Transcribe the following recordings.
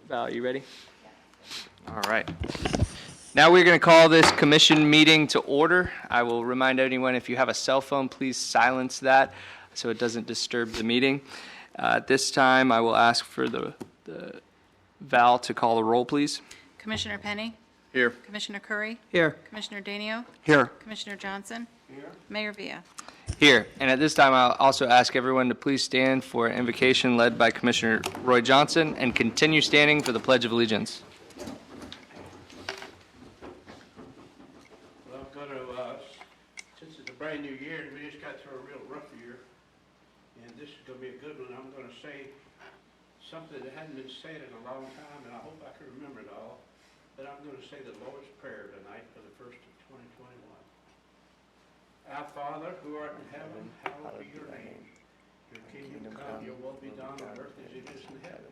Val, you ready? All right. Now we're going to call this commission meeting to order. I will remind anyone, if you have a cell phone, please silence that so it doesn't disturb the meeting. At this time, I will ask for the Val to call the roll, please. Commissioner Penny? Here. Commissioner Curry? Here. Commissioner Danio? Here. Commissioner Johnson? Here. Mayor Villa? Here. And at this time, I'll also ask everyone to please stand for an invocation led by Commissioner Roy Johnson and continue standing for the Pledge of Allegiance. Well, I'm going to, since it's a brand new year and we just got through a real rough year, and this is going to be a good one, I'm going to say something that hadn't been said in a long time, and I hope I can remember it all, but I'm going to say the Lord's Prayer tonight for the first of 2021. Our Father, who art in heaven, hallowed be your name. Your kingdom come, your will be done on earth as it is in heaven.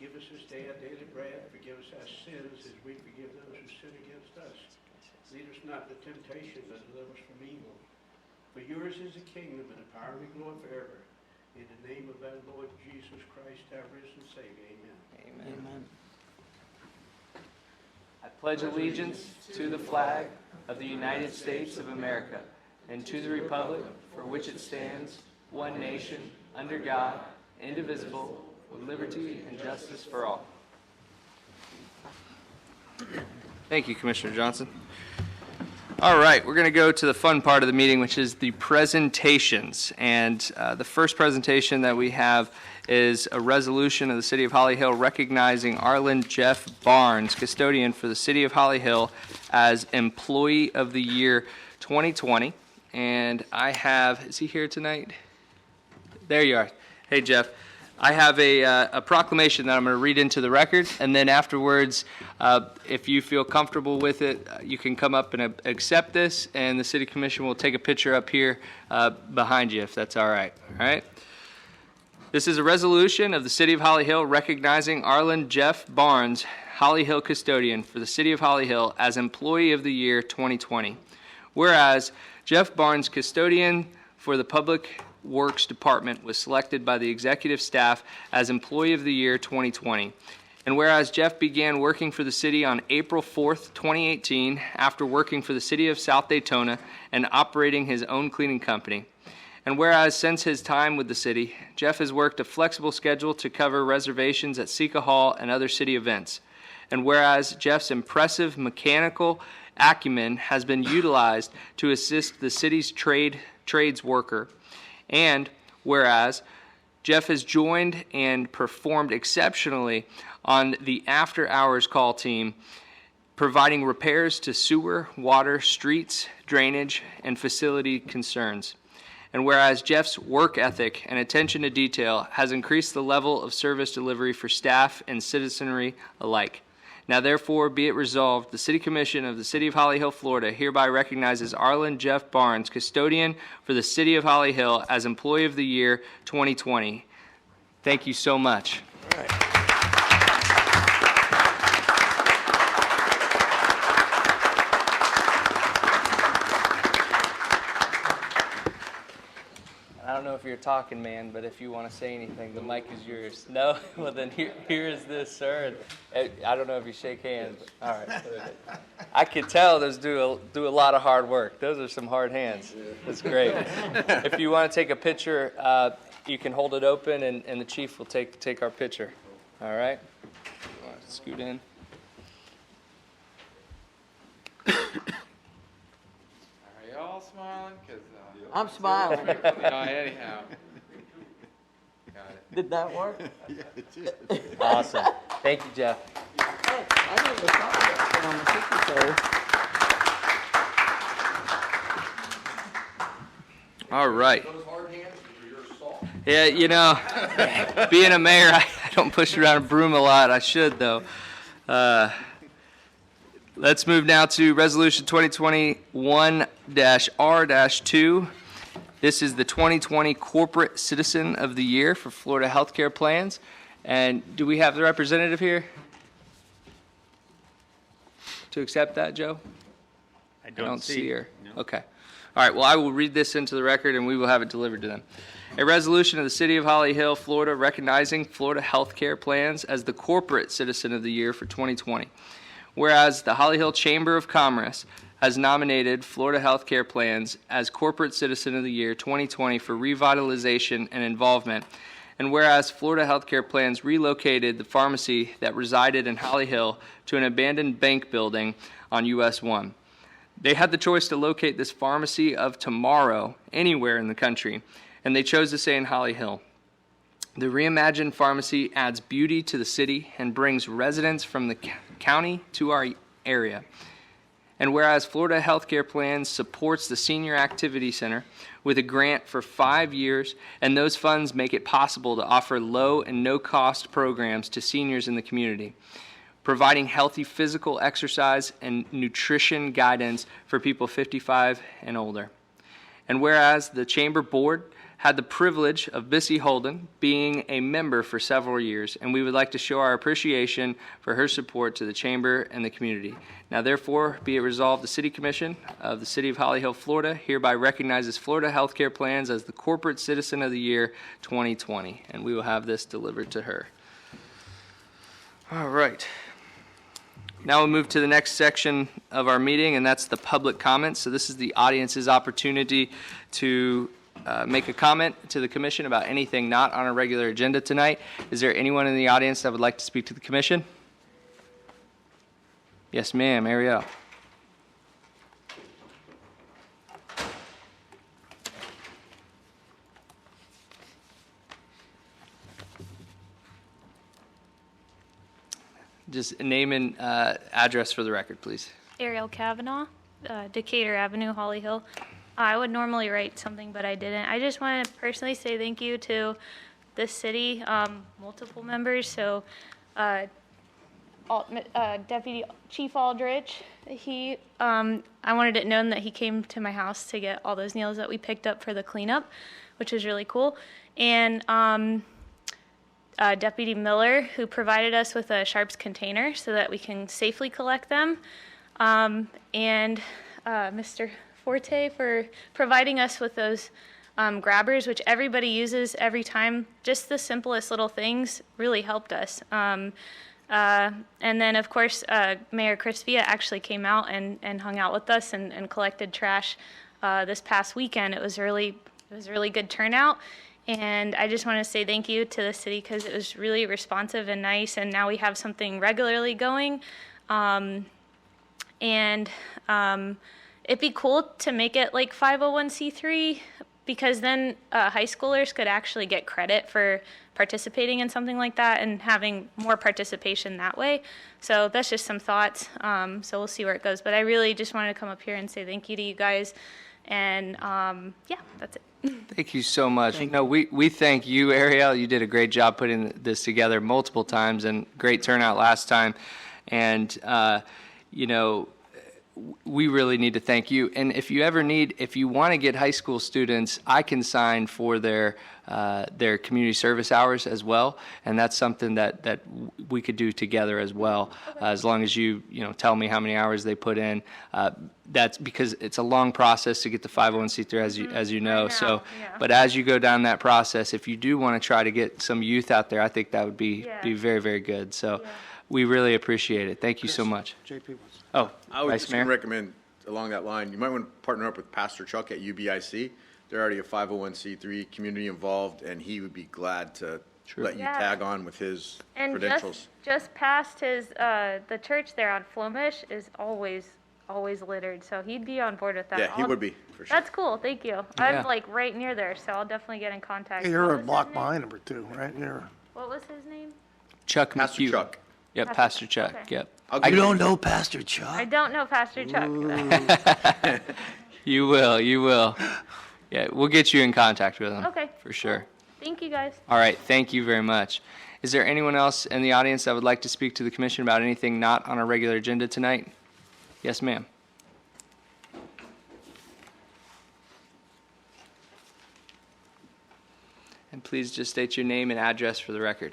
Give us this day our daily bread. Forgive us our sins as we forgive those who sin against us. Lead us not into temptation, but deliver us from evil. For yours is the kingdom and the power and the glory forever. In the name of our Lord Jesus Christ, our risen Savior. Amen. Amen. I pledge allegiance to the flag of the United States of America and to the republic for which it stands, one nation, under God, indivisible, with liberty and justice for all. Thank you, Commissioner Johnson. All right, we're going to go to the fun part of the meeting, which is the presentations. And the first presentation that we have is a resolution of the City of Holly Hill recognizing Arlen Jeff Barnes, custodian for the City of Holly Hill, as Employee of the Year 2020. And I have, is he here tonight? There you are. Hey, Jeff. I have a proclamation that I'm going to read into the record, and then afterwards, if you feel comfortable with it, you can come up and accept this, and the City Commission will take a picture up here behind you, if that's all right. All right? This is a resolution of the City of Holly Hill recognizing Arlen Jeff Barnes, Holly Hill custodian for the City of Holly Hill, as Employee of the Year 2020. Whereas Jeff Barnes, custodian for the Public Works Department, was selected by the executive staff as Employee of the Year 2020. And whereas Jeff began working for the city on April 4th, 2018, after working for the City of South Daytona and operating his own cleaning company. And whereas since his time with the city, Jeff has worked a flexible schedule to cover reservations at Sika Hall and other city events. And whereas Jeff's impressive mechanical acumen has been utilized to assist the city's trades worker. And whereas Jeff has joined and performed exceptionally on the after-hours call team, providing repairs to sewer, water, streets, drainage, and facility concerns. And whereas Jeff's work ethic and attention to detail has increased the level of service delivery for staff and citizenry alike. Now therefore be it resolved, the City Commission of the City of Holly Hill, Florida hereby recognizes Arlen Jeff Barnes, custodian for the City of Holly Hill, as Employee of the Year 2020. Thank you so much. All right. I don't know if you're a talking man, but if you want to say anything, the mic is yours. No? Well, then here is this, sir. And I don't know if you shake hands. But all right. I could tell those do a lot of hard work. Those are some hard hands. That's great. If you want to take a picture, you can hold it open, and the chief will take our picture. All right? Scoot in. Are y'all smiling? Cause I'm smiling. anyhow. Got it. Did that work? Awesome. Thank you, Jeff. I never thought of that on the All right. Yeah, you know, being a mayor, I don't push around a broom a lot. I should, though. Let's move now to Resolution 2021-R-2. This is the 2020 Corporate Citizen of the Year for Florida Healthcare Plans. And do we have the representative here to accept that, Joe? I don't see her. No. Okay. All right, well, I will read this into the record, and we will have it delivered to them. A resolution of the City of Holly Hill, Florida, recognizing Florida Healthcare Plans as the Corporate Citizen of the Year for 2020. Whereas the Holly Hill Chamber of Commerce has nominated Florida Healthcare Plans as Corporate Citizen of the Year 2020 for revitalization and involvement. And whereas Florida Healthcare Plans relocated the pharmacy that resided in Holly Hill to an abandoned bank building on US 1. They had the choice to locate this pharmacy of tomorrow anywhere in the country, and they chose to stay in Holly Hill. The reimagined pharmacy adds beauty to the city and brings residents from the county to our area. And whereas Florida Healthcare Plans supports the Senior Activity Center with a grant for 5 years, and those funds make it possible to offer low and no-cost programs to seniors in the community, providing healthy physical exercise and nutrition guidance for people 55 and older. And whereas the Chamber Board had the privilege of Bissy Holden being a member for several years, and we would like to show our appreciation for her support to the Chamber and the community. Now therefore, be it resolved, the City Commission of the City of Holly Hill, Florida hereby recognizes Florida Healthcare Plans as the Corporate Citizen of the Year 2020, and we will have this delivered to her. All right. Now we'll move to the next section of our meeting, and that's the public comments. So this is the audience's opportunity to make a comment to the commission about anything not on a regular agenda tonight. Is there anyone in the audience that would like to speak to the commission? Yes, ma'am. Ariel. Just name and address for the record, please. Ariel Kavanaugh, Decatur Avenue, Holly Hill. I would normally write something, but I didn't. I just want to personally say thank you to the city, multiple members. So Deputy Chief Aldrich, I wanted it known that he came to my house to get all those nails that we picked up for the cleanup, which was really cool. And Deputy Miller, who provided us with a Sharps container so that we can safely collect them, and Mr. Forte for providing us with those grabbers, which everybody uses every time. Just the simplest little things really helped us. And then, of course, Mayor Chris Villa actually came out and hung out with us and collected trash this past weekend. It was a really good turnout. And I just want to say thank you to the city because it was really responsive and nice. And now we have something regularly going. It'd be cool to make it like 501c3 because then high schoolers could actually get credit for participating in something like that and having more participation that way. So that's just some thoughts. So we'll see where it goes. But I really just wanted to come up here and say thank you to you guys. And yeah, that's it. Thank you so much. We thank you, Ariel. You did a great job putting this together multiple times and great turnout last time. And, we really need to thank you. And if you want to get high school students, I can sign for their community service hours as well. And that's something that we could do together as well, as long as you tell me how many hours they put in. That's because it's a long process to get the 501c3, as you know. So, yeah. But as you go down that process, if you do want to try to get some youth out there, I think that would be very, very good. So we really appreciate it. Thank you so much. JP wants. Oh, I would Vice just Mayor? recommend along that line, you might want to partner up with Pastor Chuck at UBIC. They're already a 501c3 community involved, and he would be glad to let you Yeah. tag on with his And credentials. just past his, the church there on Flomish is always littered, so he'd be on board with that. Yeah, he would be, for sure. That's cool, thank you. Yeah. I'm like right near there, so I'll definitely get in contact. Hey, you're What a was block his name? behind number 2, right? What was his name? Chuck Pastor McHugh. Chuck. Yep, Pastor- Pastor Chuck. okay. Yep. I'll You give you- don't know Pastor I Chuck? don't know Pastor Chuck. You will. Yeah, we'll get you in contact with him. Okay, For sure. Thank you, guys. All right, thank you very much. Is there anyone else in the audience that would like to speak to the commission about anything not on our regular agenda tonight? Yes, ma'am. And please just state your name and address for the record.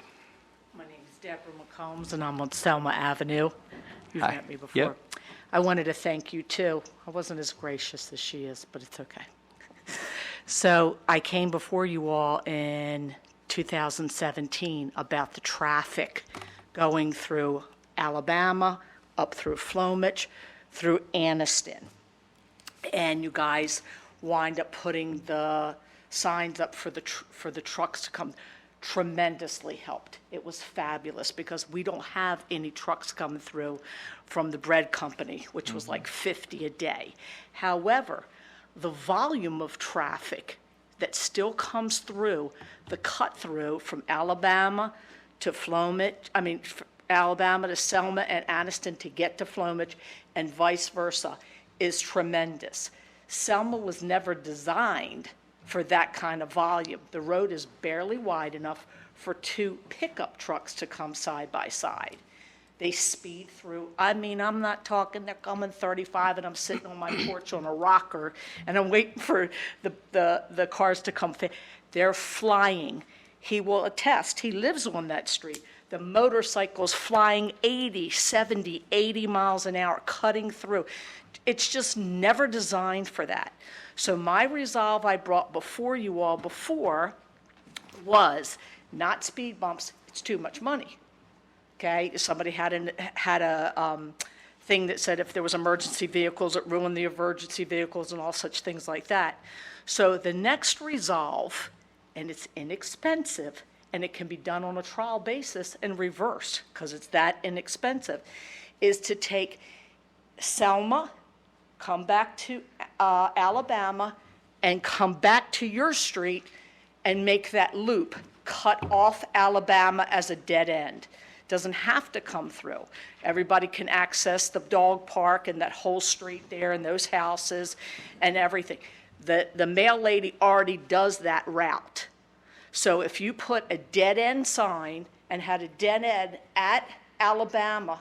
My name is Deborah McCombs, and I'm on Selma Avenue. You've Hi. met me before. I wanted to thank you too. I wasn't as gracious as she is, but it's okay. So I came before you all in 2017 about the traffic going through Alabama, up through Flomich, through Anniston. And you guys wind up putting the signs up for the trucks to come. Tremendously helped. It was fabulous because we don't have any trucks coming through from the bread company, which was like 50 a day. However, the volume of traffic that still comes through, the cut through from Alabama to Alabama to Selma and Anniston to get to Flomich and vice versa is tremendous. Selma was never designed for that kind of volume. The road is barely wide enough for 2 pickup trucks to come side by side. They speed through. I'm not talking, they're coming 35 and I'm sitting on my porch on a rocker and I'm waiting for the cars to come. They're flying. He will attest, he lives on that street. The motorcycles flying 80, 70, 80 miles an hour, cutting through. It's just never designed for that. So my resolve I brought before you all before was not speed bumps, it's too much money. Okay, somebody had a thing that said if there was emergency vehicles, it ruined the emergency vehicles and all such things like that. So the next resolve, and it's inexpensive, and it can be done on a trial basis and reversed, because it's that inexpensive, is to take Selma, come back to Alabama, and come back to your street and make that loop, cut off Alabama as a dead end. Doesn't have to come through. Everybody can access the dog park and that whole street there and those houses and everything. The mail lady already does that route. So if you put a dead end sign and had a dead end at Alabama,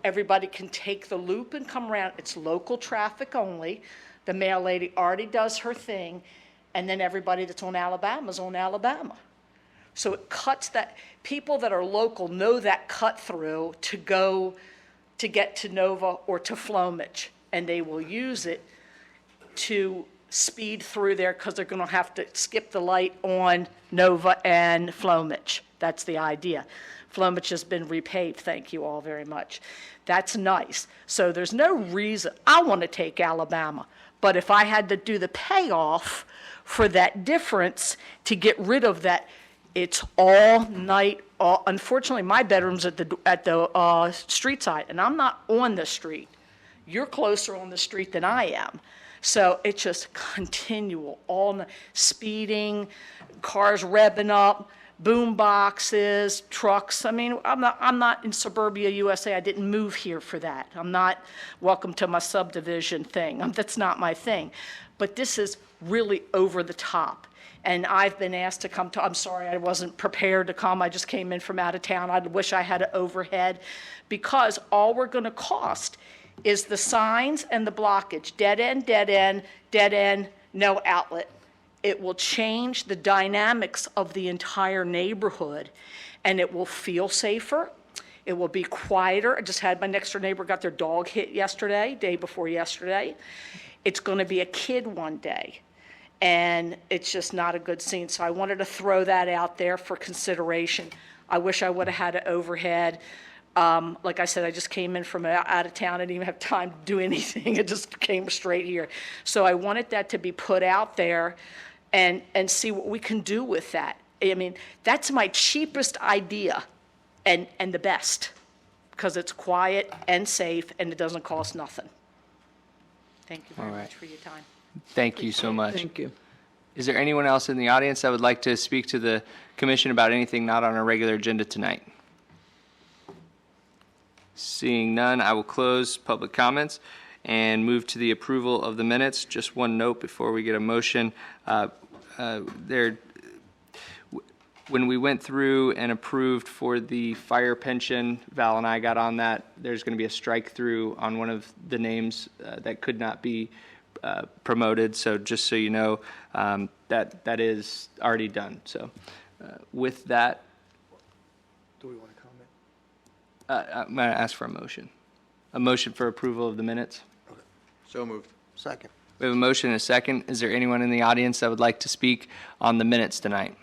everybody can take the loop and come around. It's local traffic only. The mail lady already does her thing, and then everybody that's on Alabama is on Alabama. So it cuts that. People that are local know that cut through to go to get to Nova or to Flomich, and they will use it to speed through there because they're going to have to skip the light on Nova and Flomich. That's the idea. Flomich has been repaved, thank you all very much. That's nice. So there's no reason, I want to take Alabama, but if I had to do the payoff for that difference to get rid of that, it's all night, unfortunately, my bedroom's at the street side, and I'm not on the street. You're closer on the street than I am. So it's just continual, all night, speeding, cars revving up, boom boxes, trucks. I'm not in suburbia USA. I didn't move here for that. I'm not welcome to my subdivision thing. That's not my thing. But this is really over the top. And I've been asked to come I'm sorry, I wasn't prepared to come. I just came in from out of town. I wish I had an overhead, because all we're going to cost is the signs and the blockage. Dead end, dead end, dead end, no outlet. It will change the dynamics of the entire neighborhood, and it will feel safer. It will be quieter. I just had my next door neighbor got their dog hit yesterday, day before yesterday. It's going to be a kid one day, and it's just not a good scene. So I wanted to throw that out there for consideration. I wish I would have had an overhead. Like I said, I just came in from out of town. I didn't even have time to do anything. It just came straight here. So I wanted that to be put out there and see what we can do with that. I mean, that's my cheapest idea and the best, because it's quiet and safe and it doesn't cost nothing. Thank you very All right. much for your time. Thank you so much. Thank you. Is there anyone else in the audience that would like to speak to the commission about anything not on our regular agenda tonight? Seeing none, I will close public comments and move to the approval of the minutes. Just one note before we get a motion. When we went through and approved for the fire pension, Val and I got on that. There's going to be a strike through on one of the names that could not be promoted. So just so you know, that is already done. So with that, Do we want to comment? I'm going to ask for a motion. a motion for approval of the minutes? So moved. Second. We have a motion and a second. Is there anyone in the audience that would like to speak on the minutes tonight?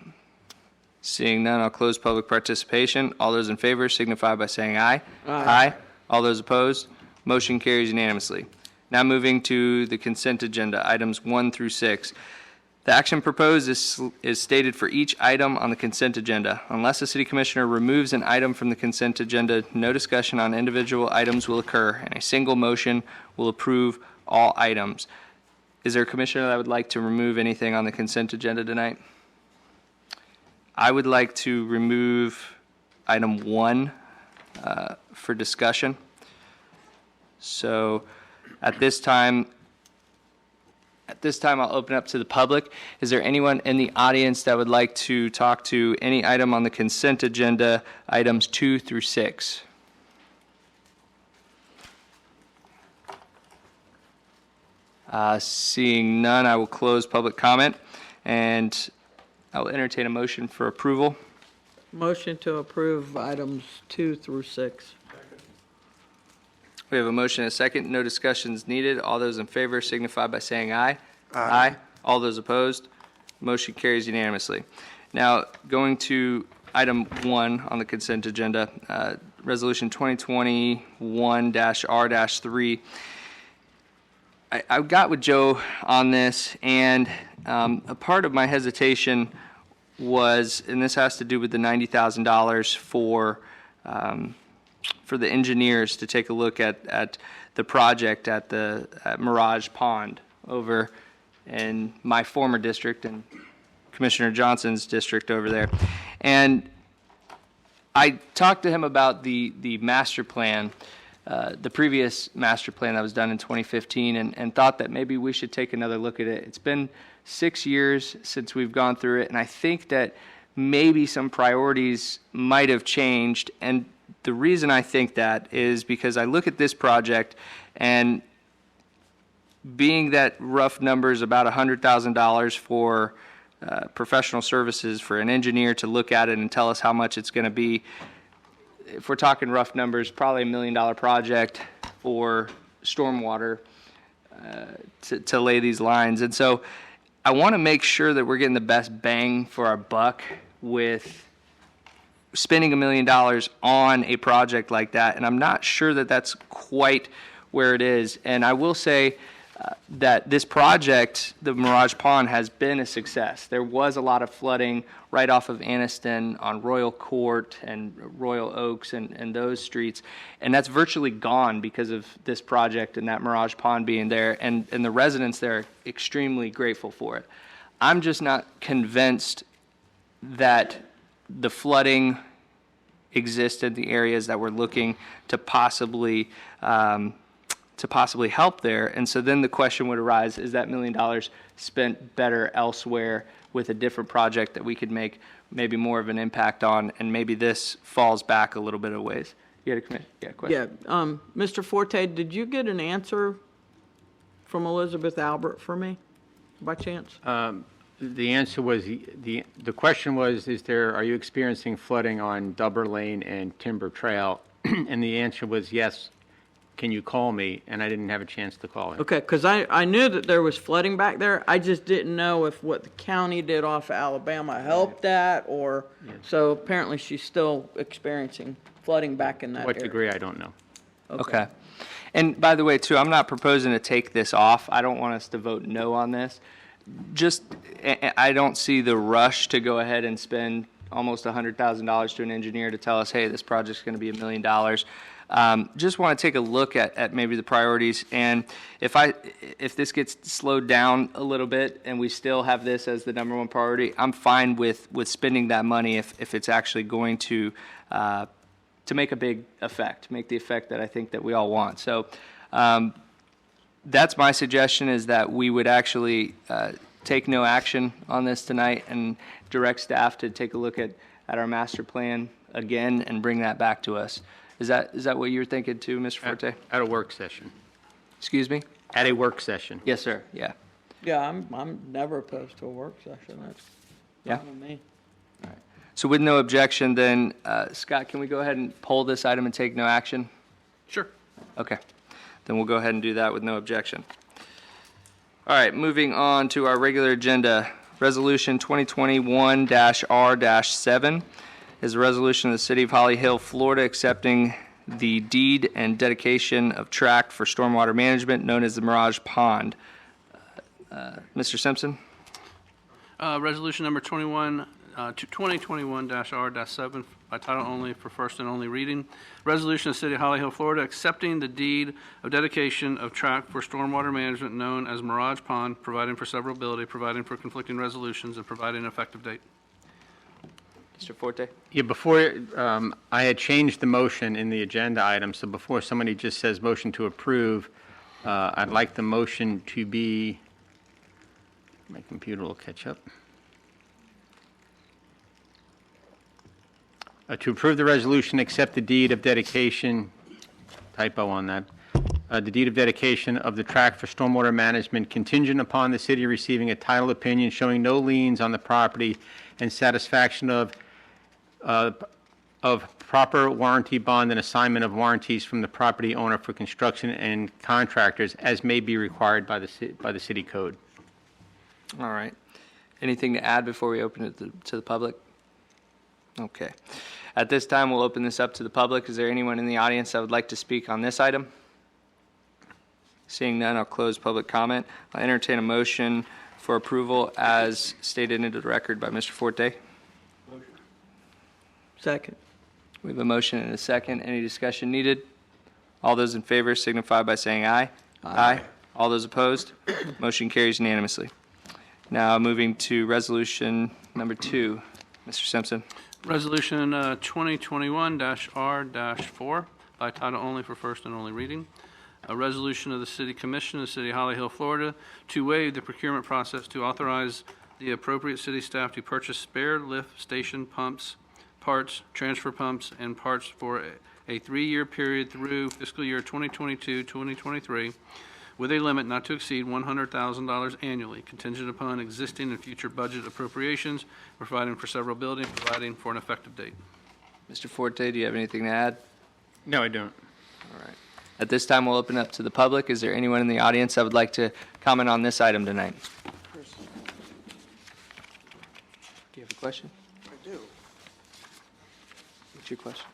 Seeing none, I'll close public participation. All those in favor signify by saying aye. Aye. All those opposed? Motion carries unanimously. Now moving to the consent agenda, items 1 through 6. The action proposed is stated for each item on the consent agenda. Unless a city commissioner removes an item from the consent agenda, no discussion on individual items will occur, and a single motion will approve all items. Is there a commissioner that would like to remove anything on the consent agenda tonight? I would like to remove item 1 for discussion. So at this time, I'll open up to the public. Is there anyone in the audience that would like to talk to any item on the consent agenda, items 2 through 6? Seeing none, I will close public comment, and I will entertain a motion for approval. Motion to approve items 2 through 6. We have a motion and a second. No discussions needed. All those in favor signify by saying aye. Aye. All those opposed? Motion carries unanimously. Now, going to item 1 on the consent agenda, Resolution 2021-R-3. I got with Joe on this, and a part of my hesitation was, and this has to do with the $90,000 for the engineers to take a look at the project at Mirage Pond over in my former district and Commissioner Johnson's district over there. And I talked to him about the master plan, the previous master plan that was done in 2015, and thought that maybe we should take another look at it. It's been 6 years since we've gone through it, and I think that maybe some priorities might have changed. And the reason I think that is because I look at this project, and being that rough numbers about $100,000 for professional services for an engineer to look at it and tell us how much it's going to be, if we're talking rough numbers, probably $1 million project for stormwater to lay these lines. And so I want to make sure that we're getting the best bang for our buck with spending $1 million on a project like that, and I'm not sure that that's quite where it is. And I will say that this project, the Mirage Pond, has been a success. There was a lot of flooding right off of Anniston on Royal Court and Royal Oaks and those streets, and that's virtually gone because of this project and that Mirage Pond being there, and the residents there are extremely grateful for it. I'm just not convinced that the flooding exists in the areas that we're looking to possibly help there. And so then the question would arise, is that $1 million spent better elsewhere with a different project that we could make maybe more of an impact on, and maybe this falls back a little bit of ways? You had a question? Yeah, Mr. Forte, did you get an answer from Elizabeth Albert for me, by chance? The answer was, the question was, are you experiencing flooding on Dubber Lane and Timber Trail? And the answer was yes. Can you call me? And I didn't have a chance to call him. Okay, because I knew that there was flooding back there. I just didn't know if what the county did off of Alabama helped that, or, so apparently she's still experiencing flooding back in that To what area. degree, I don't know. Okay. And by the way, too, I'm not proposing to take this off. I don't want us to vote no on this. Just, I don't see the rush to go ahead and spend almost $100,000 to an engineer to tell us, hey, this project's going to be $1 million. Just want to take a look at maybe the priorities, and if this gets slowed down a little bit and we still have this as the number one priority, I'm fine with spending that money if it's actually going to make a big effect, make the effect that I think that we all want. So that's my suggestion, is that we would actually take no action on this tonight and direct staff to take a look at our master plan again and bring that back to us. Is that what you're thinking too, Mr. Forte? At a work session. Excuse me? At a work session. Yes, sir. Yeah. Yeah, I'm never opposed to a work session. That's Yeah. fine with me. So with no objection, then, Scott, can we go ahead and poll this item and take no action? Sure. Okay, then we'll go ahead and do that with no objection. All right, moving on to our regular agenda. Resolution 2021-R-7 is a resolution of the City of Holly Hill, Florida, accepting the deed and dedication of tract for stormwater management known as the Mirage Pond. Mr. Simpson? Resolution number 2021-R-7 by title only for first and only reading. Resolution of City of Holly Hill, Florida, accepting the deed of dedication of tract for stormwater management known as Mirage Pond, providing for severability, providing for conflicting resolutions, and providing an effective date. Mr. Forte? Yeah, before, I had changed the motion in the agenda item, so before somebody just says motion to approve, I'd like the motion to be, my computer will catch up. To approve the resolution, accept the deed of dedication, typo on that, the deed of dedication of the tract for stormwater management contingent upon the city receiving a title opinion showing no liens on the property and satisfaction of proper warranty bond and assignment of warranties from the property owner for construction and contractors as may be required by the city code. All right. Anything to add before we open it to the public? Okay. At this time, we'll open this up to the public. Is there anyone in the audience that would like to speak on this item? Seeing none, I'll close public comment. I'll entertain a motion for approval as stated into the record by Mr. Forte. Second. We have a motion and a second. Any discussion needed? All those in favor signify by saying aye. Aye. All those opposed? Motion carries unanimously. Now moving to resolution number 2. Mr. Simpson. Resolution 2021-R-4 by title only for first and only reading. A resolution of the City Commission of the City of Holly Hill, Florida, to waive the procurement process to authorize the appropriate city staff to purchase spare lift station pumps, parts, transfer pumps, and parts for a 3-year period through fiscal year 2022-2023, with a limit not to exceed $100,000 annually, contingent upon existing and future budget appropriations, providing for severability, and providing for an effective date. Mr. Forte, do you have anything to add? No, I don't. All right. At this time, we'll open up to the public. Is there anyone in the audience that would like to comment on this item tonight? Do you have a question? I do. What's your question?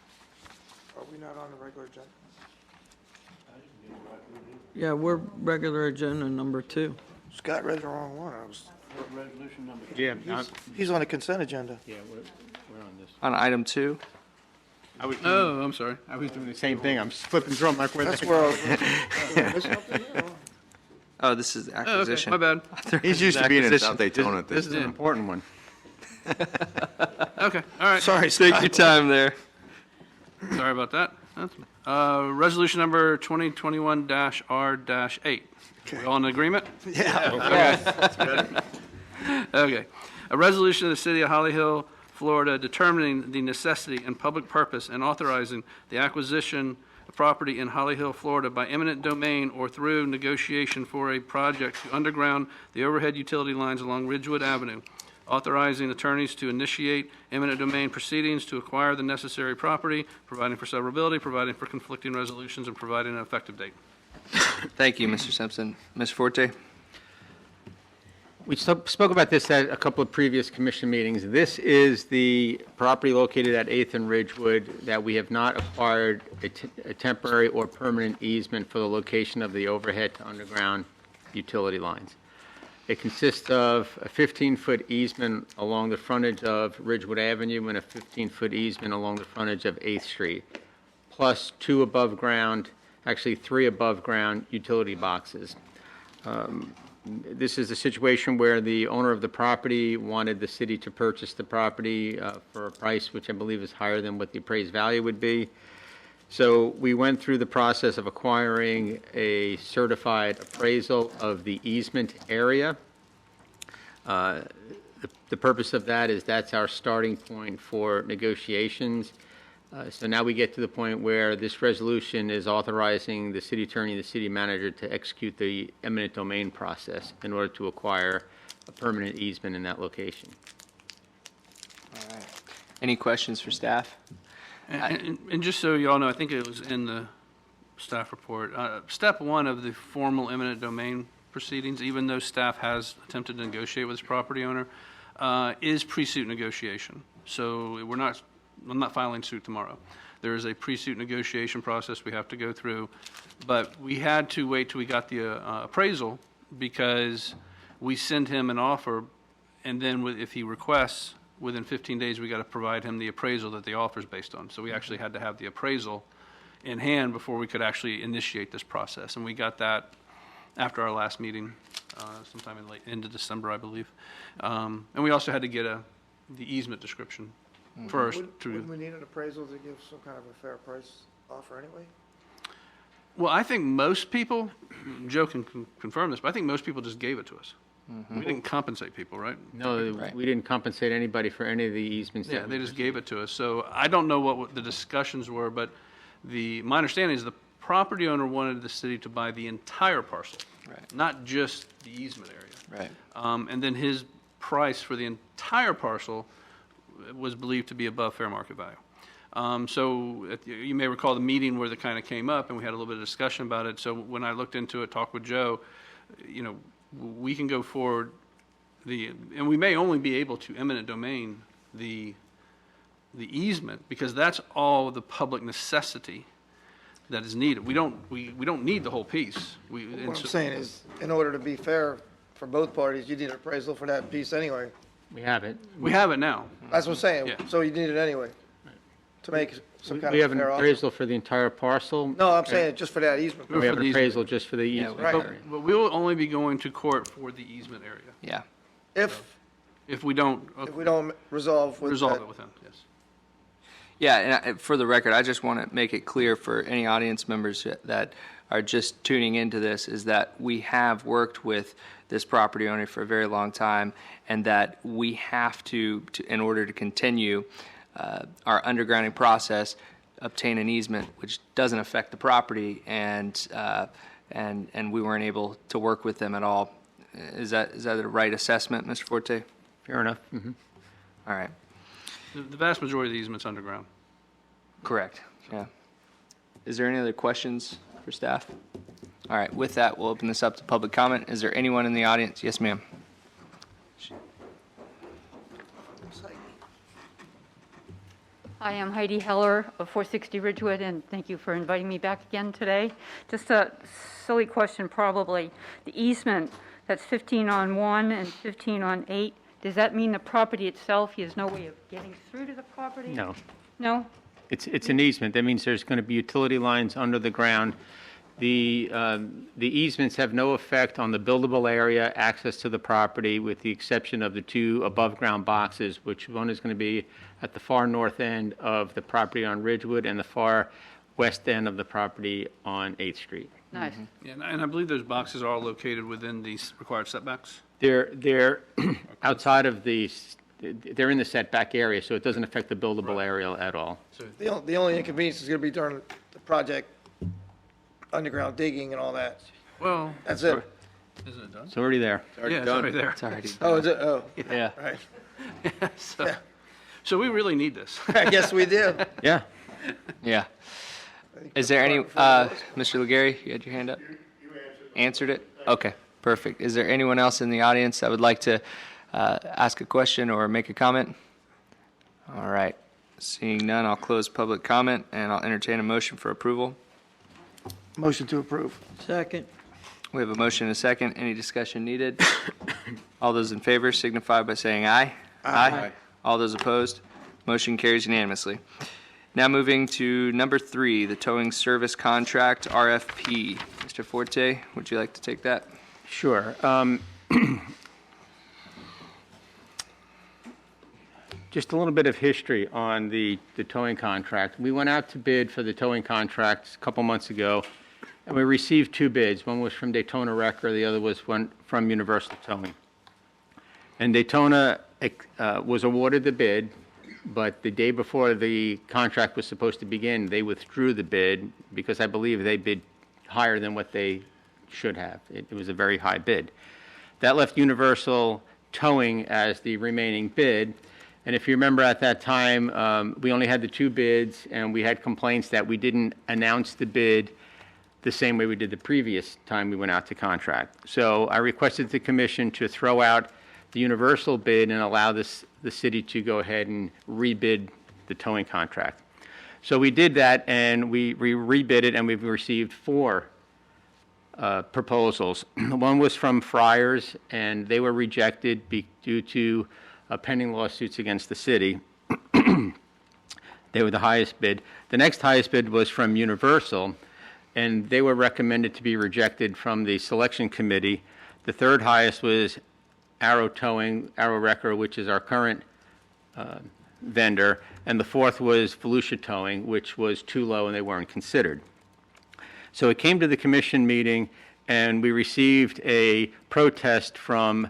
Are we not on the regular agenda? Yeah, we're regular agenda number 2. Scott read the wrong one. Yeah, He's on the consent agenda. yeah, we're on this. On item 2? Oh, I'm sorry. I was doing the same thing. I'm flipping through them like where That's they- where I was. Oh, this is Oh, okay, acquisition. my bad. He's used to being in Acquisition. South Daytona at This this. is an important one. Okay, all right. Sorry, Take Scott. your time there. Sorry about that. Resolution number 2021-R-8. We all in agreement? Yeah. Okay. A resolution of the City of Holly Hill, Florida, determining the necessity and public purpose and authorizing the acquisition of property in Holly Hill, Florida by eminent domain or through negotiation for a project to underground the overhead utility lines along Ridgewood Avenue, authorizing attorneys to initiate eminent domain proceedings to acquire the necessary property, providing for severability, providing for conflicting resolutions, and providing an effective date. Thank you, Mr. Simpson. Mr. Forte? We spoke about this at a couple of previous commission meetings. This is the property located at 8th and Ridgewood that we have not acquired a temporary or permanent easement for the location of the overhead to underground utility lines. It consists of a 15-foot easement along the frontage of Ridgewood Avenue and a 15-foot easement along the frontage of 8th Street, plus 2 above-ground, actually 3 above-ground utility boxes. This is a situation where the owner of the property wanted the city to purchase the property for a price which I believe is higher than what the appraised value would be. So we went through the process of acquiring a certified appraisal of the easement area. The purpose of that is that's our starting point for negotiations. So now we get to the point where this resolution is authorizing the city attorney and the city manager to execute the eminent domain process in order to acquire a permanent easement in that location. All right. Any questions for staff? And just so you all know, I think it was in the staff report. Step one of the formal eminent domain proceedings, even though staff has attempted to negotiate with its property owner, is pre-suit negotiation. So I'm not filing suit tomorrow. There is a pre-suit negotiation process we have to go through, but we had to wait till we got the appraisal because we send him an offer, and then if he requests, within 15 days, we got to provide him the appraisal that the offer is based on. So we actually had to have the appraisal in hand before we could actually initiate this process. And we got that after our last meeting, sometime in end of December, I believe. And we also had to get the easement description first. Wouldn't we need an appraisal to give some kind of a fair price offer anyway? Well, I think most people, Joe can confirm this, but I think most people just gave it to us. We didn't compensate people, right? No, we didn't compensate anybody for any of the easements. Yeah, that they we just gave it to us. So I don't know what the discussions were, but my understanding is the property owner wanted the city to buy the entire parcel, not just the easement area. Right. And then his price for the entire parcel was believed to be above fair market value. So you may recall the meeting where that kind of came up, and we had a little bit of discussion about it. So when I looked into it, talked with Joe, we can go forward, and we may only be able to eminent domain the easement, because that's all the public necessity that is needed. We don't need the whole piece. What I'm saying is, in order to be fair for both parties, you need an appraisal for that piece anyway. We have it. We have it now. That's what I'm saying. Yeah. So you need it anyway to make some kind We of have an fair offer. appraisal for the entire parcel. No, I'm saying just for that easement. We have for an the appraisal just for the Yeah, easement. Right. But we will only be going to court for the easement area Yeah. if we don't If we don't resolve with resolve that. it with him, yes. Yeah, and for the record, I just want to make it clear for any audience members that are just tuning into this, is that we have worked with this property owner for a very long time, and that we have to in order to continue our undergrounding process, obtain an easement, which doesn't affect the property, and we weren't able to work with them at all. Is that a right assessment, Mr. Forte? Fair enough. Mhm. All right. The vast majority of the easement's underground. Correct, yeah. Is there any other questions for staff? All right, with that, we'll open this up to public comment. Is there anyone in the audience? Yes, ma'am. Hi, I'm Heidi Heller of 460 Ridgewood, and thank you for inviting me back again today. Just a silly question, probably. The easement, that's 15 on 1 and 15 on 8, does that mean the property itself, he has no way of getting through to the property? No. No? It's an easement. That means there's going to be utility lines under the ground. The easements have no effect on the buildable area, access to the property, with the exception of the two above-ground boxes, which one is going to be at the far north end of the property on Ridgewood and the far west end of the property on 8th Street. Nice. Yeah, and I believe those boxes are all located within these required setbacks. They're outside of they're in the setback area, so it doesn't affect the buildable area at all. The only inconvenience is going to be during the project, underground digging and all that. Well, That's it. isn't it done? It's already there. Yeah, it's already there. It's already, Oh, is it? Oh, yeah. right. So we really need this. I guess we do. Yeah. Yeah. Is there any, Mr. Legary, you had your hand up? You answered it. Okay, perfect. Is there anyone else in the audience that would like to ask a question or make a comment? All right. Seeing none, I'll close public comment, and I'll entertain a motion for approval. Motion to approve. Second. We have a motion and a second. Any discussion needed? All those in favor signify by saying aye. Aye. All those opposed? Motion carries unanimously. Now moving to number 3, the towing service contract, RFP. Mr. Forte, would you like to take that? Sure. Just a little bit of history on the towing contract. We went out to bid for the towing contract a couple months ago, and we received 2 bids. One was from Daytona Wrecker, the other was one from Universal Towing. And Daytona was awarded the bid, but the day before the contract was supposed to begin, they withdrew the bid because I believe they bid higher than what they should have. It was a very high bid. That left Universal Towing as the remaining bid. And if you remember at that time, we only had the 2 bids, and we had complaints that we didn't announce the bid the same way we did the previous time we went out to contract. So I requested the commission to throw out the universal bid and allow the city to go ahead and rebid the towing contract. So we did that, and we rebid it, and we've received 4 proposals. One was from Friars, and they were rejected due to pending lawsuits against the city. They were the highest bid. The next highest bid was from Universal, and they were recommended to be rejected from the selection committee. The third highest was Arrow Towing, Arrow Wrecker, which is our current vendor, and the fourth was Volusia Towing, which was too low and they weren't considered. So it came to the commission meeting, and we received a protest from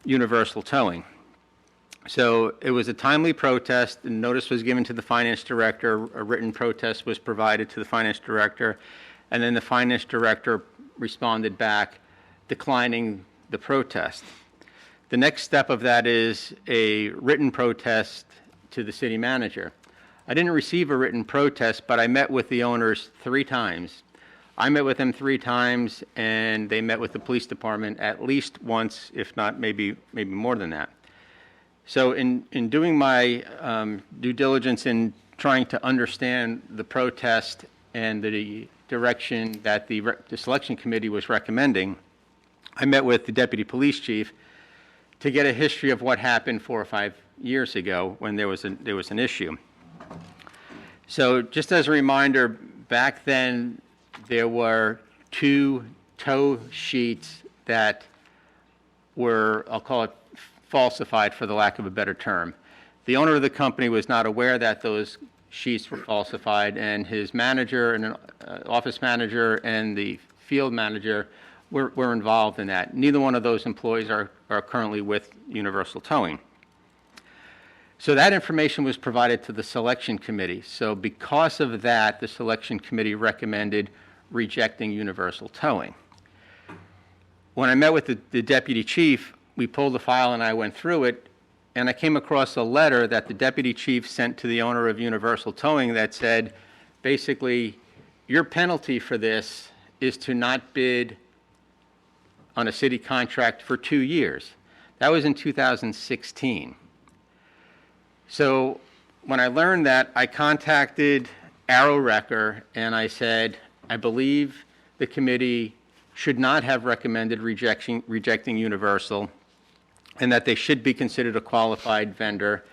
Universal Towing. So it was a timely protest, and notice was given to the finance director, a written protest was provided to the finance director, and then the finance director responded back declining the protest. The next step of that is a written protest to the city manager. I didn't receive a written protest, but I met with the owners 3 times. I met with them 3 times, and they met with the police department at least once, if not maybe more than that. So in doing my due diligence in trying to understand the protest and the direction that the selection committee was recommending, I met with the deputy police chief to get a history of what happened 4 or 5 years ago when there was an issue. So just as a reminder, back then there were 2 tow sheets that were, I'll call it, falsified for the lack of a better term. The owner of the company was not aware that those sheets were falsified, and his manager and an office manager and the field manager were involved in that. Neither one of those employees are currently with Universal Towing. So that information was provided to the selection committee. So because of that, the selection committee recommended rejecting Universal Towing. When I met with the deputy chief, we pulled the file and I went through it, and I came across a letter that the deputy chief sent to the owner of Universal Towing that said, basically, your penalty for this is to not bid on a city contract for 2 years. That was in 2016. So when I learned that, I contacted Arrow Wrecker, and I said, I believe the committee should not have recommended rejecting Universal, and that they should be considered a qualified vendor.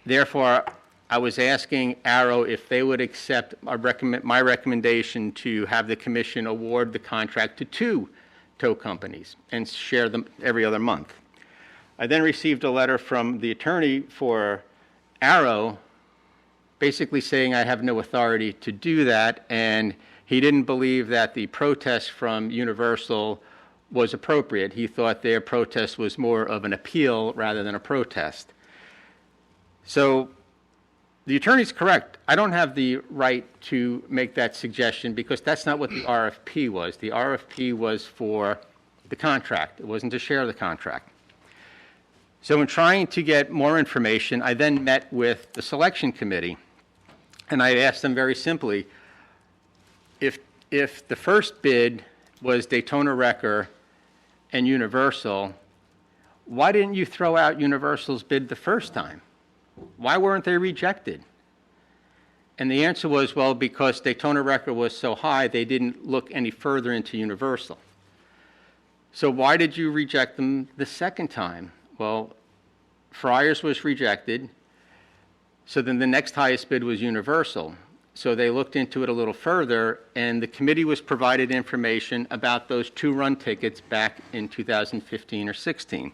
Therefore, I was asking Arrow if they would accept my recommendation to have the commission award the contract to 2 tow companies and share them every other month. I then received a letter from the attorney for Arrow basically saying I have no authority to do that, and he didn't believe that the protest from Universal was appropriate. He thought their protest was more of an appeal rather than a protest. So the attorney's correct. I don't have the right to make that suggestion because that's not what the RFP was. The RFP was for the contract. It wasn't to share the contract. So in trying to get more information, I then met with the selection committee, and I asked them very simply, if the first bid was Daytona Wrecker and Universal, why didn't you throw out Universal's bid the first time? Why weren't they rejected? And the answer was, well, because Daytona Wrecker was so high, they didn't look any further into Universal. So why did you reject them the second time? Well, Friars was rejected, so then the next highest bid was Universal. So they looked into it a little further, and the committee was provided information about those 2 run tickets back in 2015 or 16.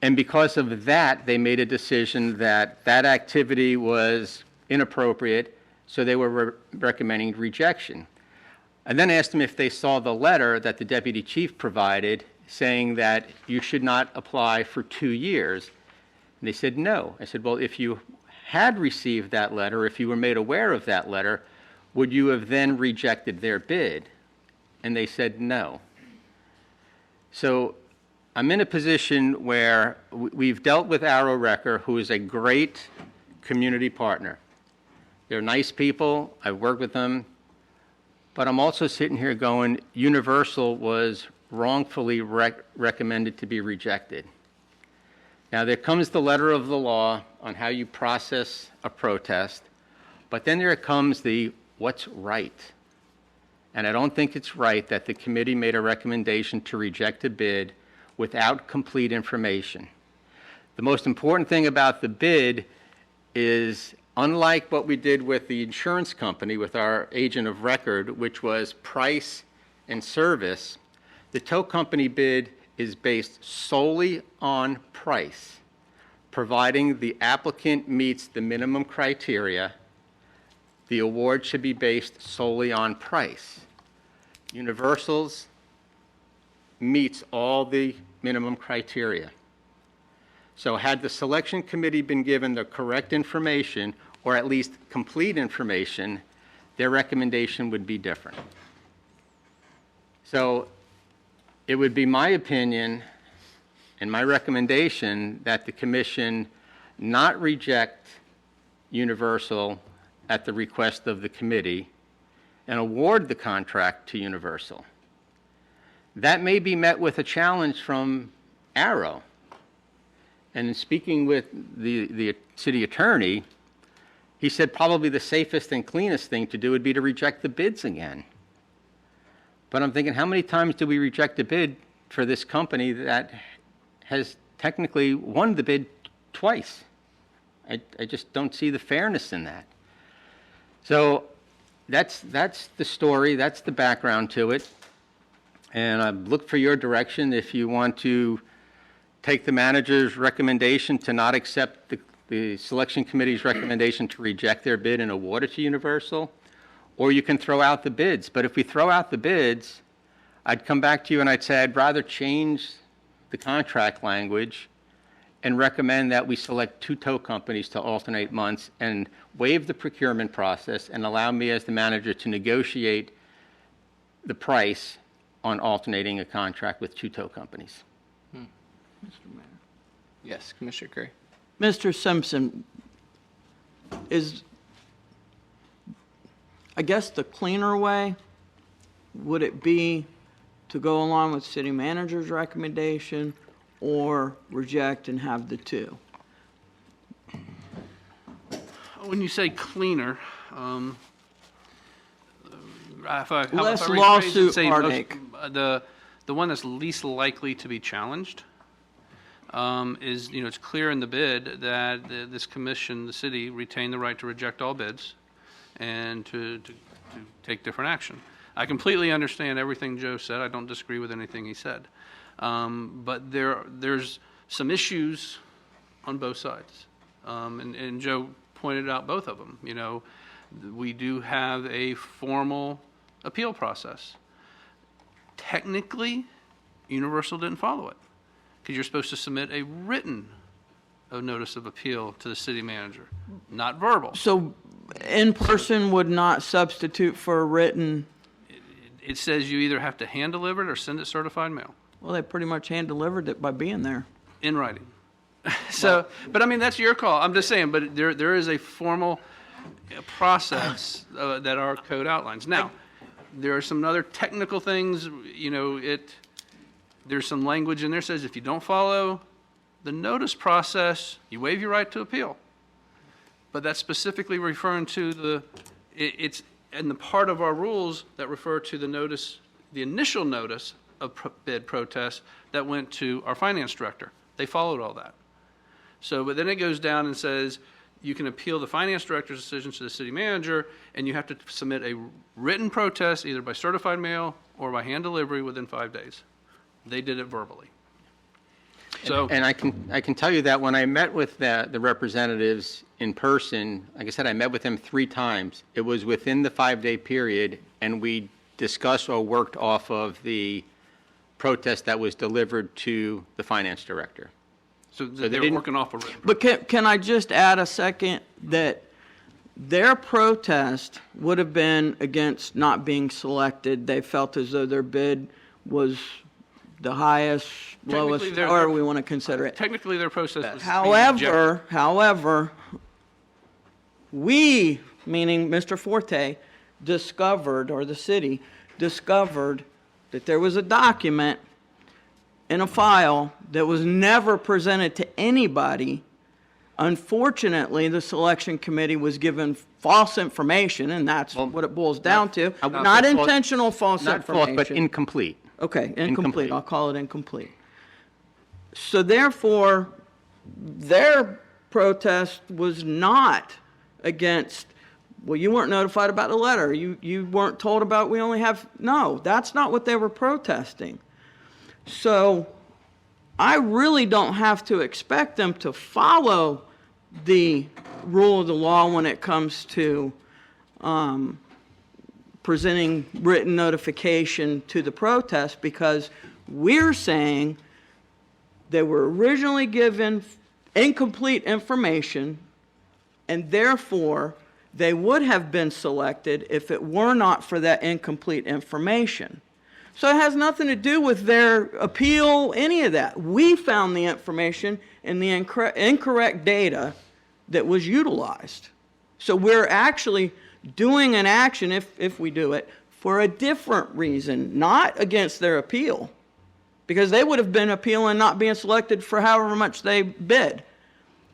And because of that, they made a decision that that activity was inappropriate, so they were recommending rejection. I then asked them if they saw the letter that the deputy chief provided saying that you should not apply for 2 years. And they said no. I said, well, if you had received that letter, if you were made aware of that letter, would you have then rejected their bid? And they said no. So I'm in a position where we've dealt with Arrow Wrecker, who is a great community partner. They're nice people. I've worked with them. But I'm also sitting here going, Universal was wrongfully recommended to be rejected. Now, there comes the letter of the law on how you process a protest, but then there comes the what's right. And I don't think it's right that the committee made a recommendation to reject a bid without complete information. The most important thing about the bid is, unlike what we did with the insurance company, with our agent of record, which was price and service, the tow company bid is based solely on price, providing the applicant meets the minimum criteria. The award should be based solely on price. Universal's meets all the minimum criteria. So had the selection committee been given the correct information, or at least complete information, their recommendation would be different. So it would be my opinion and my recommendation that the commission not reject Universal at the request of the committee and award the contract to Universal. That may be met with a challenge from Arrow. And in speaking with the city attorney, he said probably the safest and cleanest thing to do would be to reject the bids again. But I'm thinking, how many times do we reject a bid for this company that has technically won the bid twice? I just don't see the fairness in that. So that's the story, that's the background to it. And I look for your direction if you want to take the manager's recommendation to not accept the selection committee's recommendation to reject their bid and award it to Universal, or you can throw out the bids. But if we throw out the bids, I'd come back to you and I'd say I'd rather change the contract language and recommend that we select 2 tow companies to alternate months and waive the procurement process and allow me as the manager to negotiate the price on alternating a contract with 2 tow companies. Mr. Mayor. Yes, Commissioner Curry. Mr. Simpson, is, I guess the cleaner way, would it be to go along with city manager's recommendation or reject and have the 2? When you say cleaner, Less lawsuit heartache. The one that's least likely to be challenged is, it's clear in the bid that this commission, the city, retained the right to reject all bids and to take different action. I completely understand everything Joe said. I don't disagree with anything he said. But there's some issues on both sides. And Joe pointed out both of them. We do have a formal appeal process. Technically, Universal didn't follow it because you're supposed to submit a written notice of appeal to the city manager, not verbal. So in person would not substitute for a written? It says you either have to hand deliver it or send it certified mail. Well, they pretty much hand delivered it by being there. In writing. So, but I mean, that's your call. I'm just saying, but there is a formal process that our code outlines. Now, there are some other technical things, there's some language in there that says if you don't follow the notice process, you waive your right to appeal. But that's specifically referring to it's in the part of our rules that refer to the notice, the initial notice of bid protest that went to our finance director. They followed all that. So, but then it goes down and says you can appeal the finance director's decision to the city manager, and you have to submit a written protest either by certified mail or by hand delivery within 5 days. They did it verbally. So, And I can tell you that when I met with the representatives in person, like I said, I met with them 3 times. It was within the 5-day period, and we discussed or worked off of the protest that was delivered to the finance director. so they're working off a written. But can I just add a second that their protest would have been against not being selected? They felt as though their bid was the highest, lowest, Technically, however we want to consider it. Technically, their process was However, we, meaning Mr. Forte, discovered, or the city discovered, that there was a document in a file that was never presented to anybody. Unfortunately, the selection committee was given false information, and that's what it boils down to. Not intentional false Not information. false, but incomplete. Okay, incomplete. Incomplete. I'll call it incomplete. So therefore, their protest was not against, well, you weren't notified about the letter. You weren't told about, we only have, no, that's not what they were protesting. So I really don't have to expect them to follow the rule of the law when it comes to presenting written notification to the protest, because we're saying they were originally given incomplete information, and therefore they would have been selected if it were not for that incomplete information. So it has nothing to do with their appeal, any of that. We found the information in the incorrect data that was utilized. So we're actually doing an action, if we do it, for a different reason, not against their appeal, because they would have been appealing not being selected for however much they bid.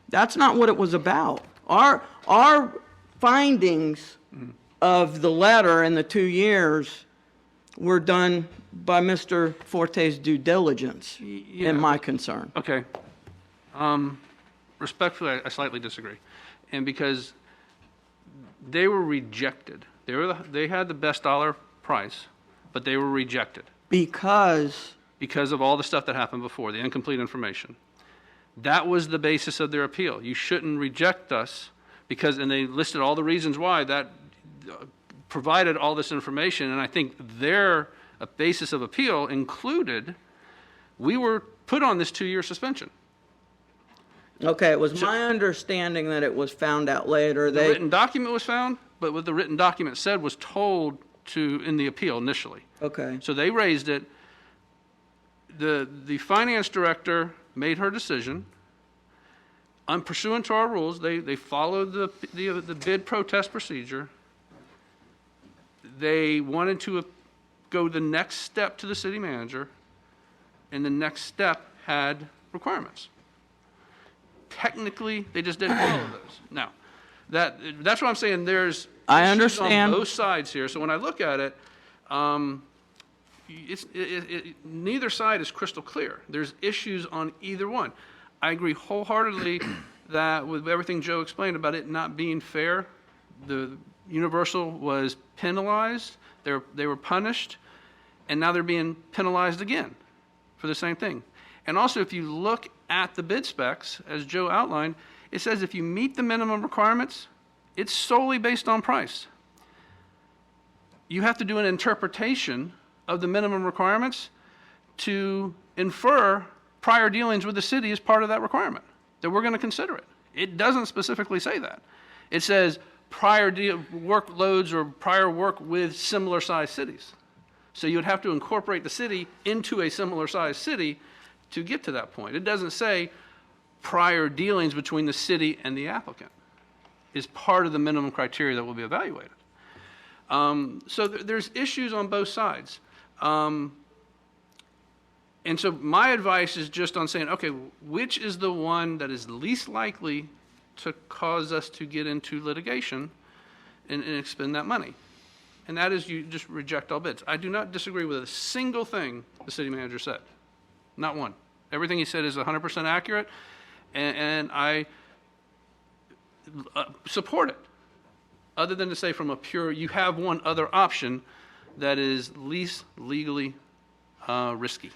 That's not what it was about. Our findings of the letter in the 2 years were done by Mr. Forte's due diligence, in my concern. Okay. Respectfully, I slightly disagree. And because they were rejected. They had the best dollar price, but they were rejected. Because of all the stuff that happened before, the incomplete information. That was the basis of their appeal. You shouldn't reject us because, and they listed all the reasons why that provided all this information, and I think their basis of appeal included, we were put on this 2-year suspension. Okay, it was my understanding that it was found out later. The written document was found, but what the written document said was told to in the appeal initially. Okay. So they raised it. The finance director made her decision. Pursuant to our rules, they followed the bid protest procedure. They wanted to go the next step to the city manager, and the next step had requirements. Technically, they just didn't follow those. Now, that's what I'm saying. There's I issues understand on both sides here. So when I look at it, neither side is crystal clear. There's issues on either one. I agree wholeheartedly that with everything Joe explained about it not being fair, the Universal was penalized, they were punished, and now they're being penalized again for the same thing. And also, if you look at the bid specs, as Joe outlined, it says if you meet the minimum requirements, it's solely based on price. You have to do an interpretation of the minimum requirements to infer prior dealings with the city as part of that requirement, that we're going to consider it. It doesn't specifically say that. It says prior workloads or prior work with similar sized cities. So you would have to incorporate the city into a similar sized city to get to that point. It doesn't say prior dealings between the city and the applicant is part of the minimum criteria that will be evaluated. So there's issues on both sides. And so my advice is just on saying, okay, which is the one that is least likely to cause us to get into litigation and expend that money? And that is you just reject all bids. I do not disagree with a single thing the city manager said. Not one. Everything he said is 100% accurate, and I support it. Other than to say from a pure, you have one other option that is least legally risky.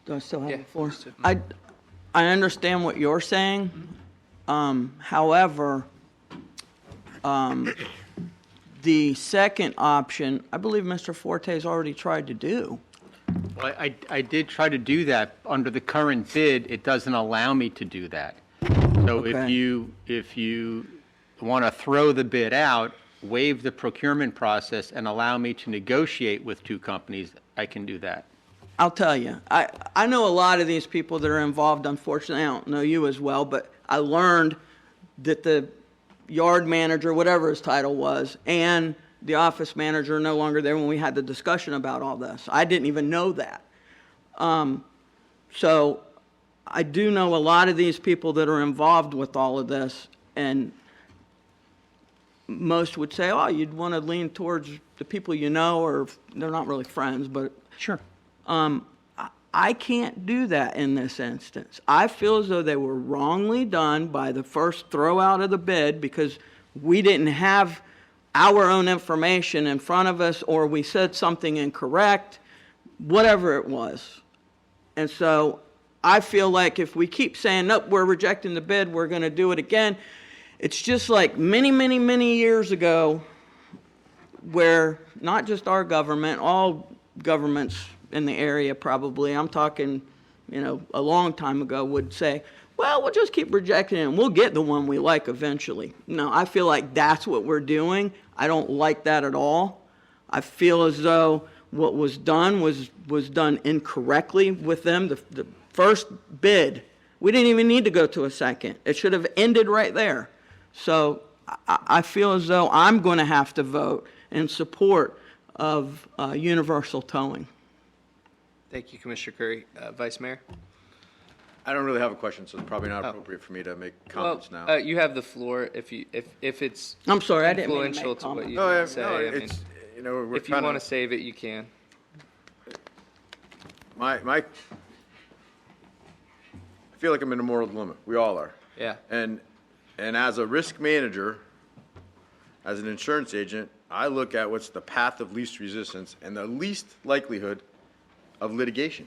Do I still have the floor? I understand what you're saying. However, the second option, I believe Mr. Forte's already tried to do. Well, I did try to do that. Under the current bid, it doesn't allow me to do that. So Okay. if you want to throw the bid out, waive the procurement process, and allow me to negotiate with two companies, I can do that. I'll tell you, I know a lot of these people that are involved. Unfortunately, I don't know you as well, but I learned that the yard manager, whatever his title was, and the office manager no longer there when we had the discussion about all this. I didn't even know that. So I do know a lot of these people that are involved with all of this, and most would say, oh, you'd want to lean towards the people you know, or they're not really friends, but. Sure. I can't do that in this instance. I feel as though they were wrongly done by the first throw out of the bid because we didn't have our own information in front of us, or we said something incorrect, whatever it was. And so I feel like if we keep saying, nope, we're rejecting the bid, we're going to do it again, it's just like many, many, many years ago where not just our government, all governments in the area probably, I'm talking, a long time ago, would say, well, we'll just keep rejecting it and we'll get the one we like eventually. No, I feel like that's what we're doing. I don't like that at all. I feel as though what was done was done incorrectly with them. The first bid, we didn't even need to go to a second. It should have ended right there. So I feel as though I'm going to have to vote in support of universal towing. Thank you, Commissioner Curry. Vice Mayor? I don't really have a question, so it's probably not appropriate for me to make comments now. You have the floor if it's I'm sorry, I didn't mean to influential make to what comments. you No, say. no, I mean, it's, we're if you kinda- want to save it, you can. I feel like I'm in a moral dilemma. We all are. Yeah. And as a risk manager, as an insurance agent, I look at what's the path of least resistance and the least likelihood of litigation.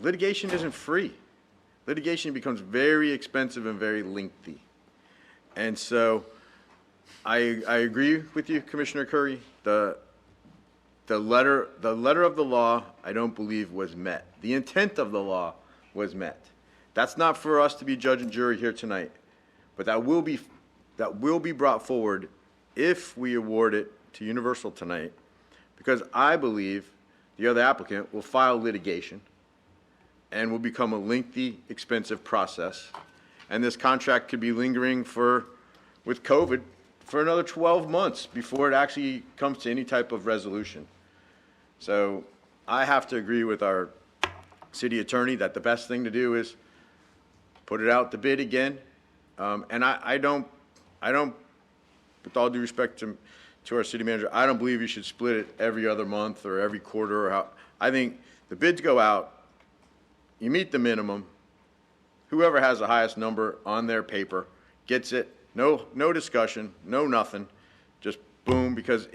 Litigation isn't free. Litigation becomes very expensive and very lengthy. And so I agree with you, Commissioner Curry. The letter of the law, I don't believe was met. The intent of the law was met. That's not for us to be judge and jury here tonight, but that will be brought forward if we award it to Universal tonight, because I believe the other applicant will file litigation and will become a lengthy, expensive process. And this contract could be lingering with COVID for another 12 months before it actually comes to any type of resolution. So I have to agree with our city attorney that the best thing to do is put it out to bid again. And I don't, with all due respect to our city manager, I don't believe you should split it every other month or every quarter or how. I think the bids go out, you meet the minimum, whoever has the highest number on their paper gets it, no discussion, no nothing, just boom, because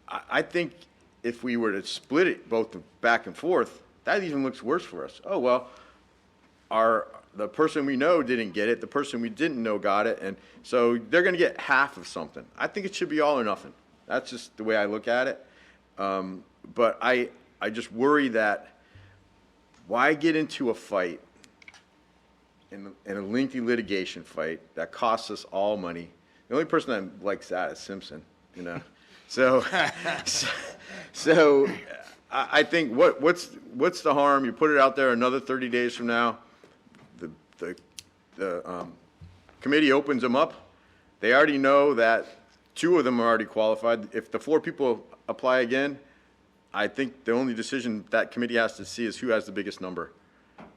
I think if we were to split it both back and forth, that even looks worse for us. Oh, well, the person we know didn't get it, the person we didn't know got it, and so they're going to get half of something. I think it should be all or nothing. That's just the way I look at it. But I just worry that why get into a fight, in a lengthy litigation fight that costs us all money? The only person that likes that is Simpson, So I think what's the harm? You put it out there another 30 days from now. The committee opens them up. They already know that 2 of them are already qualified. If the 4 people apply again, I think the only decision that committee has to see is who has the biggest number.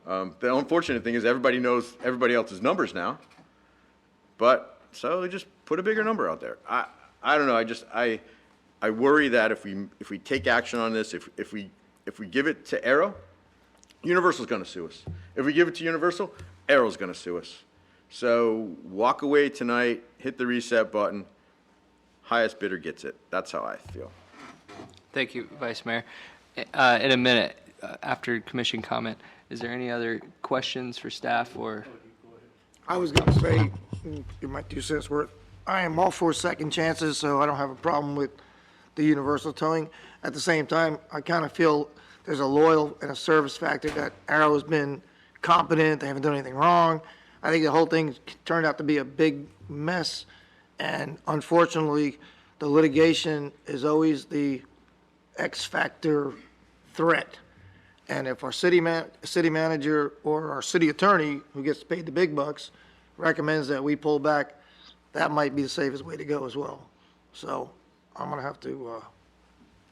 The unfortunate thing is everybody knows everybody else's numbers now. But so just put a bigger number out there. I don't know. I worry that if we take action on this, if we give it to Arrow, Universal's going to sue us. If we give it to Universal, Arrow's going to sue us. So walk away tonight, hit the reset button, highest bidder gets it. That's how I feel. Thank you, Vice Mayor. In a minute, after commission comment, is there any other questions for staff or? I was going to say, give my 2 cents worth. I am all for second chances, so I don't have a problem with the universal towing. At the same time, I kind of feel there's a loyal and a service factor that Arrow has been competent. They haven't done anything wrong. I think the whole thing turned out to be a big mess. And unfortunately, the litigation is always the X factor threat. And if our city manager or our city attorney, who gets paid the big bucks, recommends that we pull back that might be the safest way to go as well. So I'm going to have to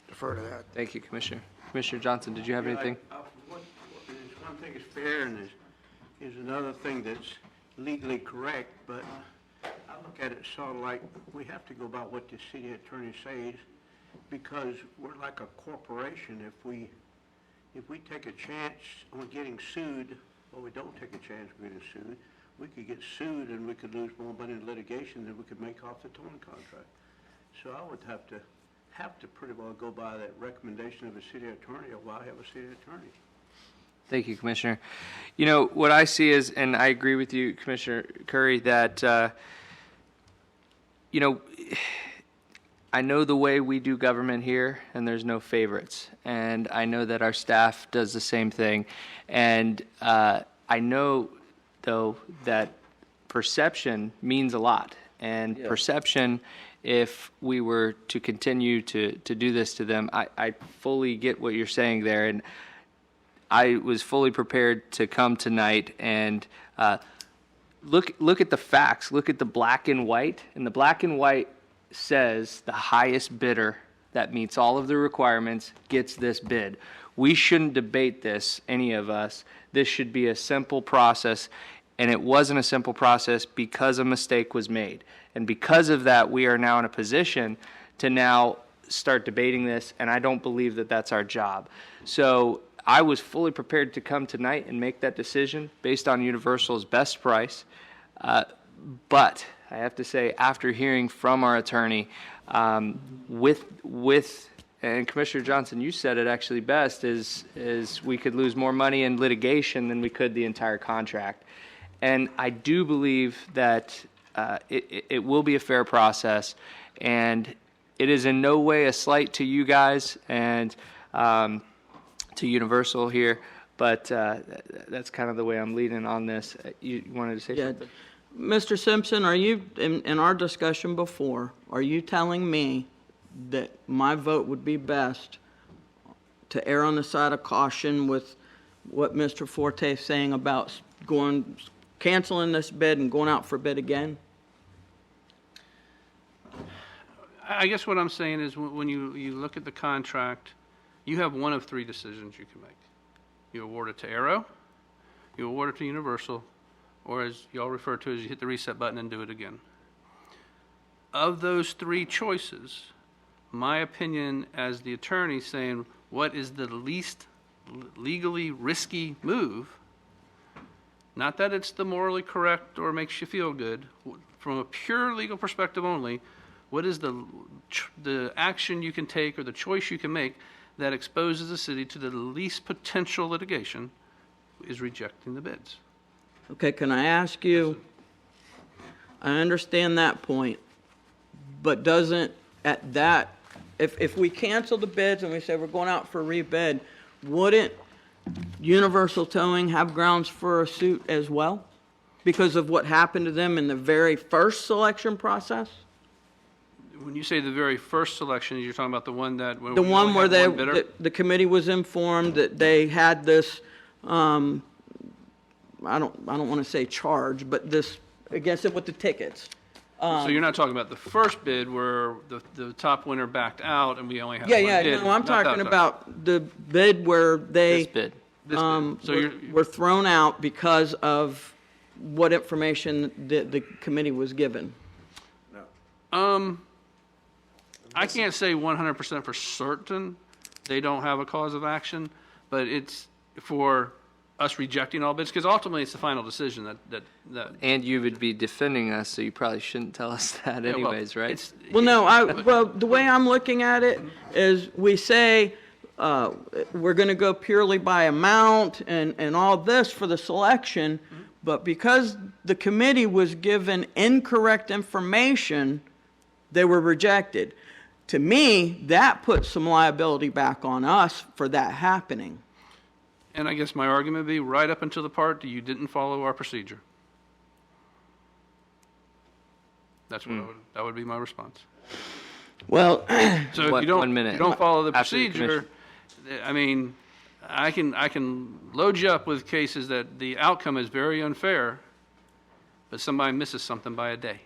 defer to that. Thank you, Commissioner. Commissioner Johnson, did you have anything? There's one thing that's fair and there's another thing that's legally correct, but I look at it sort of like we have to go by what the city attorney says because we're like a corporation. If we take a chance on getting sued, or we don't take a chance on getting sued, we could get sued and we could lose more money in litigation than we could make off the towing contract. So I would have to pretty well go by that recommendation of the city attorney, or why have a city attorney. Thank you, Commissioner. You know, what I see is, and I agree with you, Commissioner Curry, that, you know, I know the way we do government here, and there's no favorites. And I know that our staff does the same thing. And I know, though, that perception means a lot. And perception, if we were to continue to do this to them, I fully get what you're saying there. And I was fully prepared to come tonight and look at the facts, look at the black and white, and the black and white says the highest bidder that meets all of the requirements gets this bid. We shouldn't debate this, any of us. This should be a simple process, and it wasn't a simple process because a mistake was made. And because of that, we are now in a position to now start debating this, and I don't believe that that's our job. So I was fully prepared to come tonight and make that decision based on Universal's best price. But I have to say, after hearing from our attorney, and Commissioner Johnson, you said it actually best, is we could lose more money in litigation than we could the entire contract. And I do believe that it will be a fair process, and it is in no way a slight to you guys and to Universal here, but that's kind of the way I'm leading on this. You wanted to say something? Mr. Simpson, are you, in our discussion before, are you telling me that my vote would be best to err on the side of caution with what Mr. Forte is saying about canceling this bid and going out for bid again? I guess what I'm saying is when you look at the contract, you have one of three decisions you can make. You award it to Aero, you award it to Universal, or as y'all refer to as you hit the reset button and do it again. Of those three choices, my opinion as the attorney saying what is the least legally risky move, not that it's the morally correct or makes you feel good, from a pure legal perspective only, what is the action you can take or the choice you can make that exposes the city to the least potential litigation is rejecting the bids. Okay, can I ask you, I understand that point, but doesn't at that, if we cancel the bids and we say we're going out for a rebid, wouldn't Universal Towing have grounds for a suit as well? Because of what happened to them in the very first selection process? When you say the very first selection, you're talking about the one that... The one where the committee was informed that they had this, I don't want to say charge, but this, against it with the tickets. So you're not talking about the first bid where the top winner backed out and we only have Yeah, one bid? no, I'm Not talking that. about the bid where they This bid. This bid. So were thrown out because of what information the committee was given. I can't say 100% for certain they don't have a cause of action, but it's for us rejecting all bids, because ultimately it's the final decision that And you would be defending us, so you probably shouldn't tell us that Yeah, well, anyways, right? it's- Well, no, well, the way I'm looking at it is we say we're going to go purely by amount and all this for the selection, but because the committee was given incorrect information, they were rejected. To me, that puts some liability back on us for that happening. And I guess my argument would be right up until the part that you didn't follow our procedure. That's what that would be my response. Well, So if What- you don't, 1 minute. if you don't follow the After the procedure, I mean, I can load you up with cases that the outcome is very unfair, but somebody misses something by a day.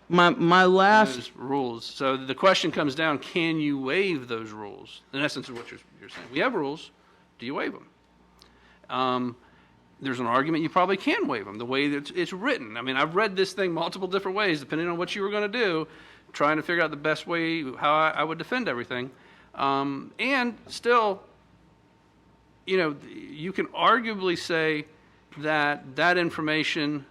My last, those rules. So the question comes down, can you waive those rules? In essence, is what you're saying. We have rules. Do you waive them? There's an argument you probably can waive them, the way that it's written. I mean, I've read this thing multiple different ways, depending on what you were going to do, trying to figure out the best way, how I would defend everything. And still, you can arguably say that information,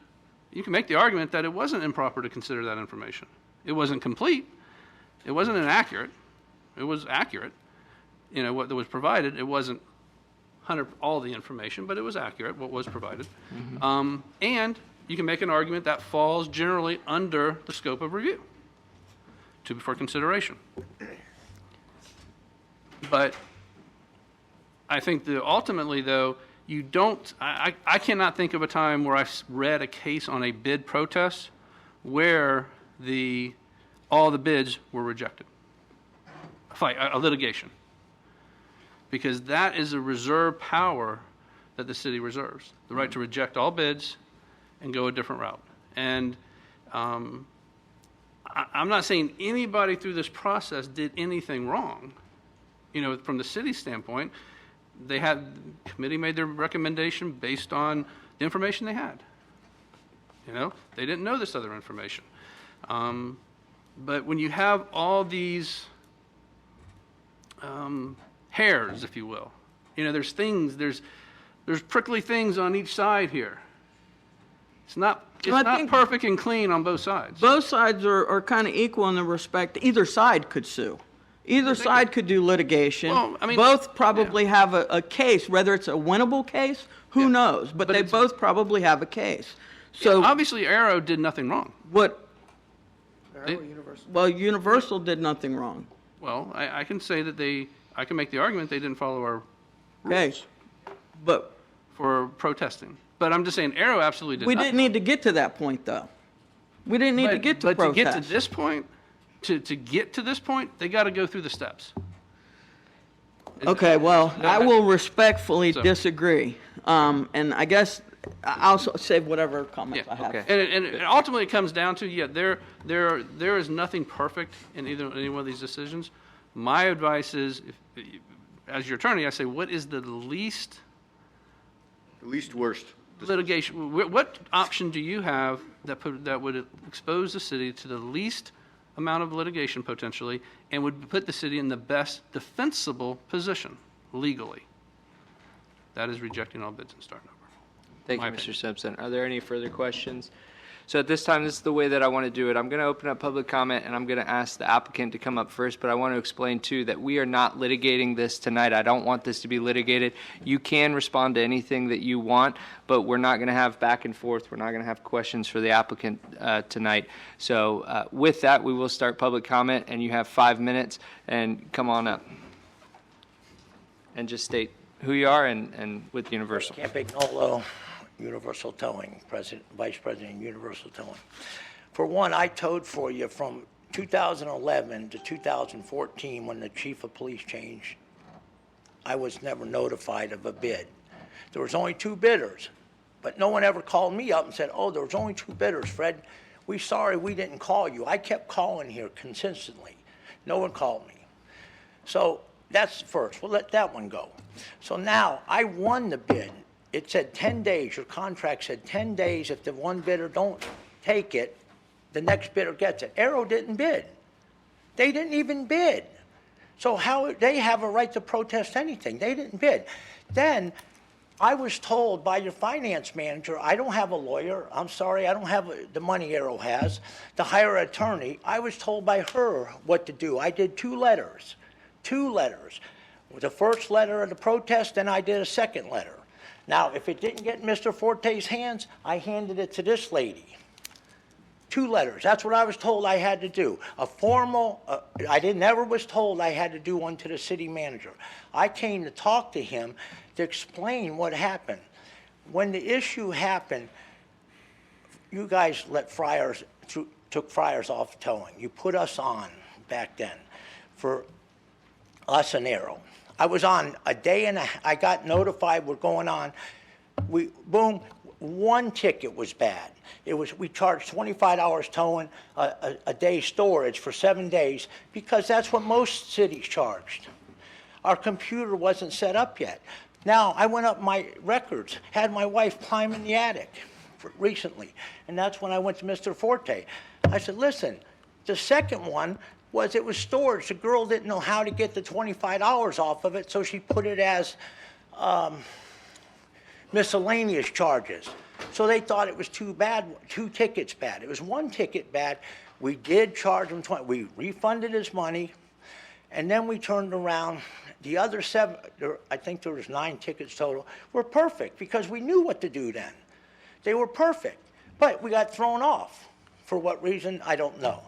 you can make the argument that it wasn't improper to consider that information. It wasn't complete. It wasn't inaccurate. It was accurate. What was provided, it wasn't all the information, but it was accurate, what was provided. And you can make an argument that falls generally under the scope of review for consideration. But I think that ultimately, though, you don't, I cannot think of a time where I've read a case on a bid protest where all the bids were rejected. A litigation. Because that is a reserved power that the city reserves, the right to reject all bids and go a different route. And I'm not saying anybody through this process did anything wrong. From the city's standpoint, the committee made their recommendation based on the information they had. They didn't know this other information. But when you have all these hairs, if you will, there's prickly things on each side here. It's not perfect and clean on both sides. both sides are kind of equal in the respect, either side could sue. Either side could do litigation. Well, I mean, both probably have a case, whether it's a winnable case, who knows? But they both probably have a case. So obviously, Arrow did nothing wrong. Universal did nothing wrong. Well, I can say that I can make the argument they didn't follow our Okay, rules but for protesting. But I'm just saying Arrow absolutely did we nothing. didn't need to get to that point, though. We didn't need to get to But protest. to get to this point, to get to this point, they got to go through the steps. Okay, well, I will respectfully So- disagree. And I guess I'll save whatever comments I have. And ultimately, it comes down to, there is nothing perfect in any one of these decisions. My advice is, as your attorney, I say, what is the least worst. litigation? What option do you have that would expose the city to the least amount of litigation potentially, and would put the city in the best defensible position legally? That is rejecting all bids and starting over. Thank you, My Mr. opinion. Simpson. Are there any further questions? So at this time, this is the way that I want to do it. I'm going to open up public comment, and I'm going to ask the applicant to come up first, but I want to explain, too, that we are not litigating this tonight. I don't want this to be litigated. You can respond to anything that you want, but we're not going to have back and forth. We're not going to have questions for the applicant tonight. So with that, we will start public comment, and you have 5 minutes, and come on up. And just state who you are and with Universal. Campagnolo, Universal Towing, Vice President, Universal Towing. For one, I towed for you from 2011 to 2014 when the chief of police changed. I was never notified of a bid. There was only 2 bidders, but no one ever called me up and said, oh, there was only 2 bidders, Fred. We're sorry we didn't call you. I kept calling here consistently. No one called me. So that's first. We'll let that one go. So now I won the bid. It said 10 days. Your contract said 10 days. If the one bidder don't take it, the next bidder gets it. Arrow didn't bid. They didn't even bid. So how they have a right to protest anything? They didn't bid. Then I was told by your finance manager, I don't have a lawyer. I'm sorry, I don't have the money Arrow has to hire an attorney. I was told by her what to do. I did 2 letters. 2 letters. The first letter of the protest, then I did a second letter. Now, if it didn't get in Mr. Forte's hands, I handed it to this lady. 2 letters. That's what I was told I had to do. A formal, never was told I had to do one to the city manager. I came to talk to him to explain what happened. When the issue happened, you guys took Friars off towing. You put us on back then for us and Arrow. I was on a day and I got notified we're going on. Boom, one ticket was bad. We charged $25 towing, a day storage for 7 days, because that's what most cities charged. Our computer wasn't set up yet. Now, I went up my records, had my wife climb in the attic recently, and that's when I went to Mr. Forte. I said, listen, the second one was it was storage. The girl didn't know how to get the $25 off of it, so she put it as miscellaneous charges. So they thought it was two tickets bad. It was one ticket bad. We did charge him we refunded his money, and then we turned around. The other 7, I think there was 9 tickets total, were perfect because we knew what to do then. They were perfect, but we got thrown off. For what reason, I don't know.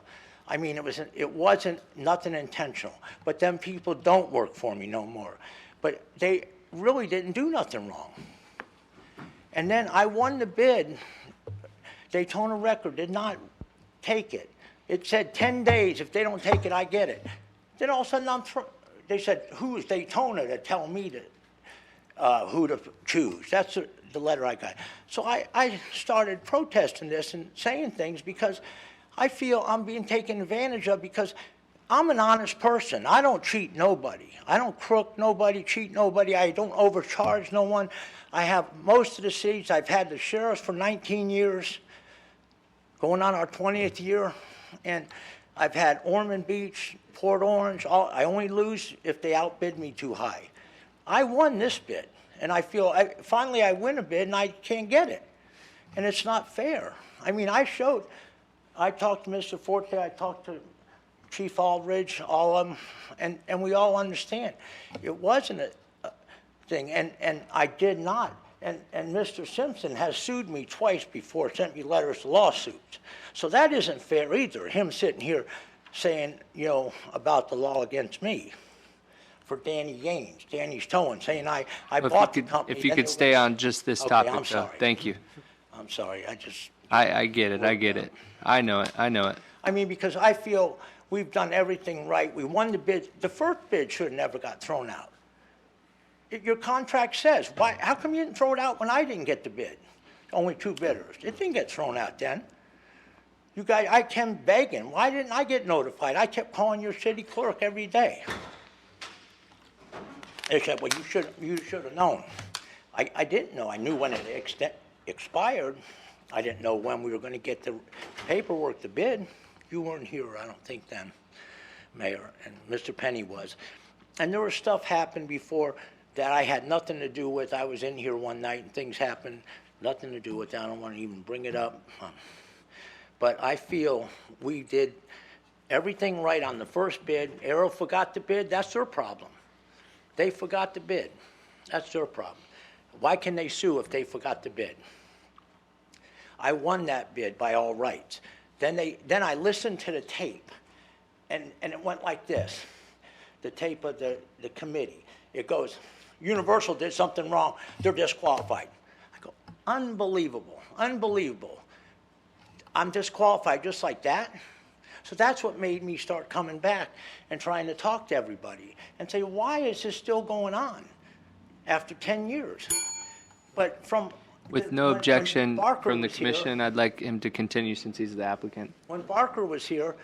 I mean, it wasn't nothing intentional, but them people don't work for me no more. But they really didn't do nothing wrong. And then I won the bid. Daytona Record did not take it. It said 10 days. If they don't take it, I get it. Then all of a sudden, they said, who is Daytona to tell me who to choose? That's the letter I got. So I started protesting this and saying things because I feel I'm being taken advantage of because I'm an honest person. I don't cheat nobody. I don't crook nobody, cheat nobody. I don't overcharge no one. I have most of the cities. I've had the sheriffs for 19 years, going on our 20th year. And I've had Ormond Beach, Port Orange. I only lose if they outbid me too high. I won this bid, and I feel finally I win a bid and I can't get it. And it's not fair. I mean, I talked to Mr. Forte, I talked to Chief Aldridge, all of them, and we all understand. It wasn't a thing, and I did not. And Mr. Simpson has sued me twice before, sent me letters to lawsuits. So that isn't fair either, him sitting here saying, about the law against me for Danny Gaines, Danny's Towing, saying I bought the company. If you could stay on just this topic, I'm though. sorry. Thank you. I'm sorry, I get it, I get it. I know it. I mean, because I feel we've done everything right. We won the bid. The first bid should have never got thrown out. Your contract says, how come you didn't throw it out when I didn't get the bid? Only 2 bidders. It didn't get thrown out then. You guys, I kept begging. Why didn't I get notified? I kept calling your city clerk every day. They said, well, you should have known. I didn't know. I knew when it expired. I didn't know when we were going to get the paperwork, the bid. You weren't here, I don't think, then, Mayor, and Mr. Penny was. And there was stuff happened before that I had nothing to do with. I was in here one night and things happened, nothing to do with that. I don't want to even bring it up. But I feel we did everything right on the first bid. Arrow forgot the bid, that's their problem. They forgot the bid, that's their problem. Why can they sue if they forgot the bid? I won that bid by all rights. Then I listened to the tape, and it went like this, the tape of the committee. It goes, Universal did something wrong, they're disqualified. I go, unbelievable, unbelievable. I'm disqualified just like that? So that's what made me start coming back and trying to talk to everybody and say, why is this still going on after 10 years? But With no objection from the was here- commission, I'd like him to continue since he's the applicant. When Barker was here,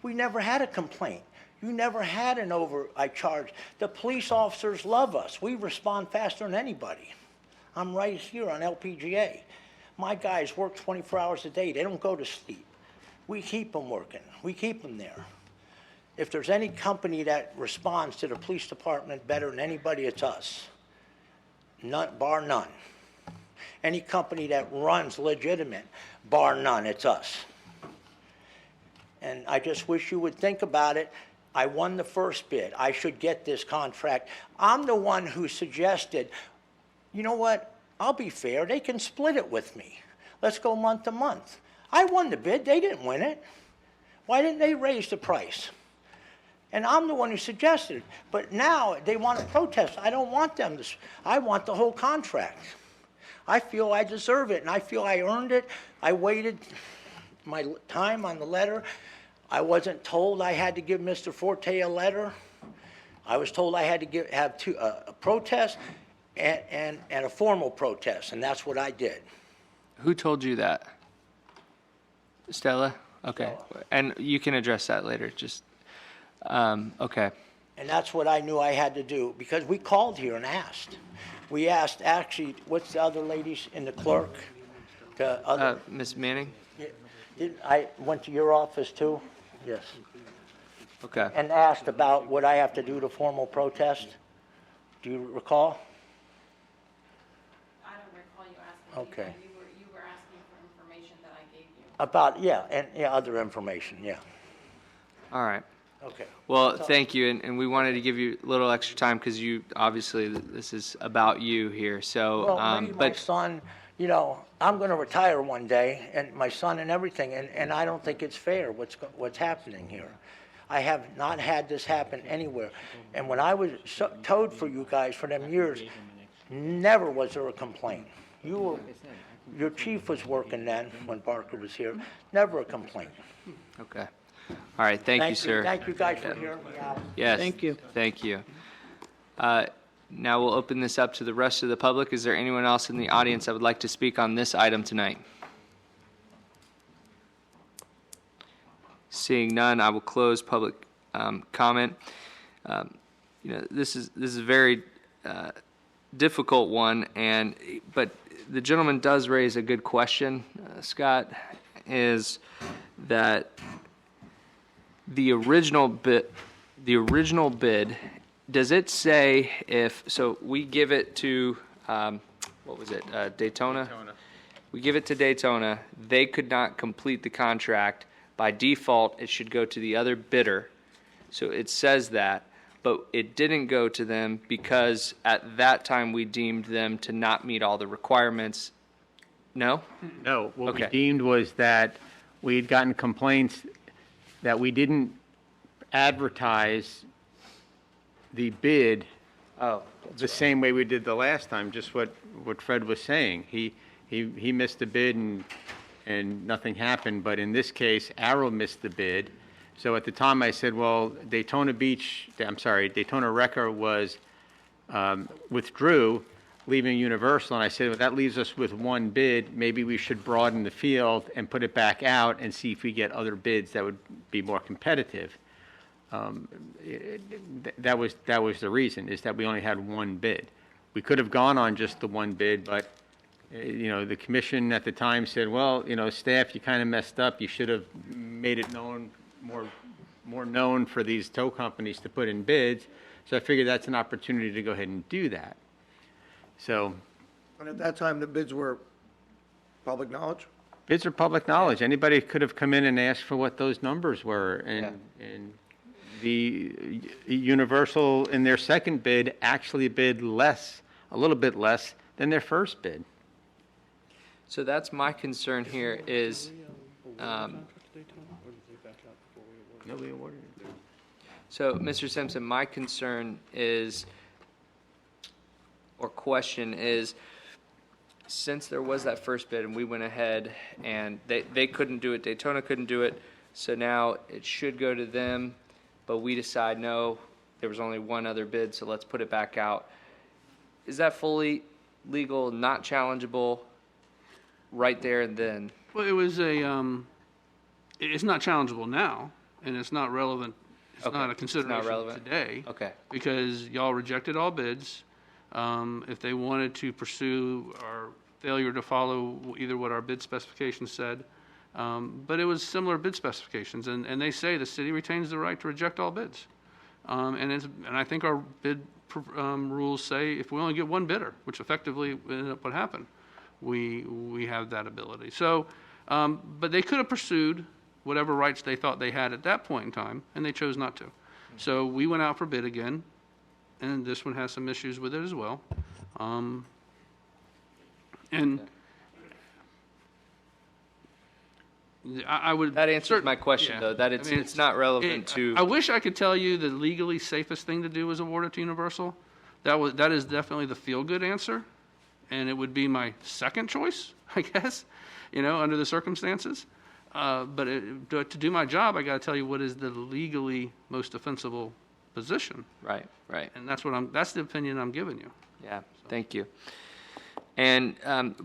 we never had a complaint. You never had an I charge. The police officers love us. We respond faster than anybody. I'm right here on LPGA. My guys work 24 hours a day. They don't go to sleep. We keep them working. We keep them there. If there's any company that responds to the police department better than anybody, it's us. None, bar none. Any company that runs legitimate, bar none, it's us. And I just wish you would think about it. I won the first bid. I should get this contract. I'm the one who suggested, you know what? I'll be fair. They can split it with me. Let's go month to month. I won the bid. They didn't win it. Why didn't they raise the price? And I'm the one who suggested it. But now they want to protest. I don't want them to. I want the whole contract. I feel I deserve it, and I feel I earned it. I waited my time on the letter. I wasn't told I had to give Mr. Forte a letter. I was told I had to have a protest and a formal protest, and that's what I did. Who told you that? Stella? Okay. And you can address that later, just, okay. And that's what I knew I had to do, because we called here and asked. We asked, actually, what's the other ladies in the clerk? The other, Ms. Manning? I went to your office too? Yes. Okay. And asked about what I have to do to formal protest. Do you recall? I don't recall you asking. Okay. You were asking for information that I gave you. About, yeah, and yeah, other information, yeah. All right. Okay. Well, thank you, and we wanted to give you a little extra time because you, obviously, this is about you here, so, Well, maybe my but, son, you know, I'm going to retire one day, and my son and everything, and I don't think it's fair what's happening here. I have not had this happen anywhere. And when I was towed for you guys for them years, never was there a complaint. Your chief was working then, when Barker was here, never a complaint. okay. All right, thank you, sir. Thank you guys for hearing me out. Yes. Thank you. Thank you. Now we'll open this up to the rest of the public. Is there anyone else in the audience that would like to speak on this item tonight? Seeing none, I will close public comment. This is a very difficult one, but the gentleman does raise a good question, Scott, is that the original bid, does it say if, so we give it to, what was it, Daytona? We give it to Daytona, they could not complete the contract. By default, it should go to the other bidder. So it says that, but it didn't go to them because at that time we deemed them to not meet all the requirements. No? No, what we Okay. deemed was that we had gotten complaints that we didn't advertise the bid Oh, the same way we did the last time, just what Fred was saying. He missed the bid and nothing happened, but in this case, Arrow missed the bid. So at the time I said, well, Daytona Wrecker was, withdrew, leaving Universal, and I said, well, that leaves us with one bid. Maybe we should broaden the field and put it back out and see if we get other bids that would be more competitive. That was the reason, is that we only had one bid. We could have gone on just the one bid, but, the commission at the time said, well, staff, you kind of messed up. You should have made it known, more known for these tow companies to put in bids. So I figured that's an opportunity to go ahead and do that. So And at that time, the bids were public knowledge? bids are public knowledge. Anybody could have come in and asked for what those numbers were. And the Universal, in their second bid, actually bid less, a little bit less than their first bid. so that's my concern here is, Nobody awarded it. so, Mr. Simpson, my concern is, or question is, since there was that first bid and we went ahead and they couldn't do it, Daytona couldn't do it, so now it should go to them, but we decide, no, there was only one other bid, so let's put it back out. Is that fully legal, not challengeable, right there and then? Well, it was it's not challengeable now, and it's not relevant, it's Okay, not a it's not consideration relevant. today. Okay. Because y'all rejected all bids. If they wanted to pursue our failure to follow either what our bid specifications said, but it was similar bid specifications, and they say the city retains the right to reject all bids. And I think our bid rules say if we only get one bidder, which effectively ended up what happened, we have that ability. So, but they could have pursued whatever rights they thought they had at that point in time, and they chose not to. So we went out for bid again, and this one has some issues with it as well. And I would. That answers my question, yeah. though, that it's not relevant to. I wish I could tell you the legally safest thing to do is award it to Universal. That is definitely the feel-good answer, and it would be my second choice, I guess, under the circumstances. But to do my job, I got to tell you what is the legally most defensible position. Right, right. And that's the opinion I'm giving you. Yeah, thank you. And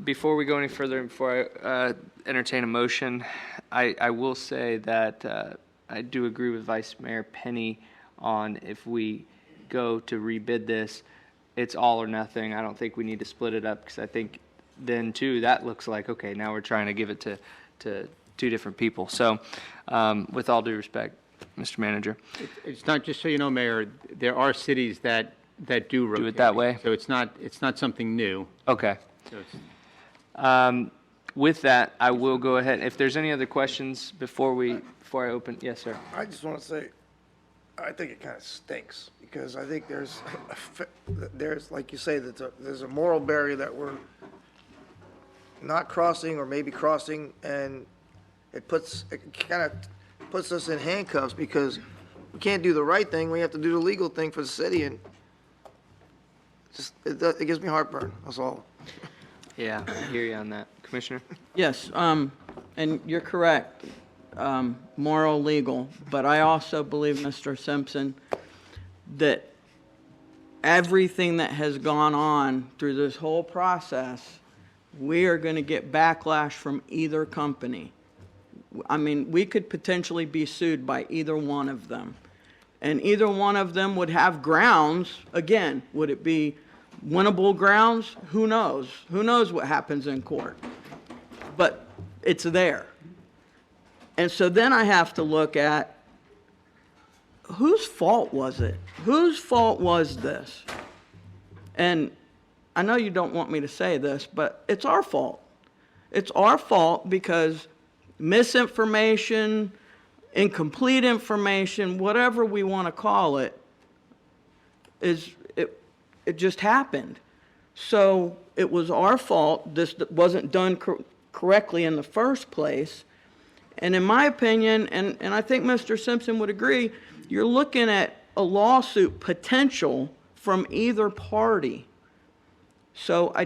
before we go any further, and before I entertain a motion, I will say that I do agree with Vice Mayor Penny on if we go to rebid this, it's all or nothing. I don't think we need to split it up because I think then too that looks like, okay, now we're trying to give it to two different people. So with all due respect, Mr. Manager. It's not, just so you know, Mayor, there are cities that do rotate. Do it that way? So it's not something new. Okay. So it's- With that, I will go ahead. If there's any other questions before I open, yes, sir. I just want to say, I think it kind of stinks, because I think there's, like you say, there's a moral barrier that we're not crossing or maybe crossing, and it kind of puts us in handcuffs, because we can't do the right thing, we have to do the legal thing for the city, and it gives me heartburn, that's all. Yeah, I hear you on that. Commissioner? Yes, and you're correct, moral, legal, but I also believe, Mr. Simpson, that everything that has gone on through this whole process, we are going to get backlash from either company. I mean, we could potentially be sued by either one of them. And either one of them would have grounds. Again, would it be winnable grounds? Who knows? Who knows what happens in court? But it's there. And so then I have to look at, whose fault was it? Whose fault was this? And I know you don't want me to say this, but it's our fault. It's our fault because misinformation, incomplete information, whatever we want to call it, it just happened. So it was our fault. This wasn't done correctly in the first place. And in my opinion, and I think Mr. Simpson would agree, you're looking at a lawsuit potential from either party. So I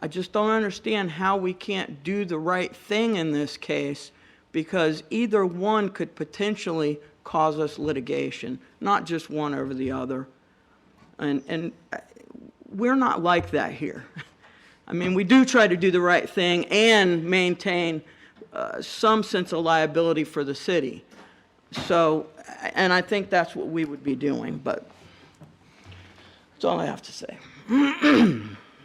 just don't understand how we can't do the right thing in this case, because either one could potentially cause us litigation, not just one over the other. And we're not like that here. I mean, we do try to do the right thing and maintain some sense of liability for the city. So, and I think that's what we would be doing, but that's all I have to say.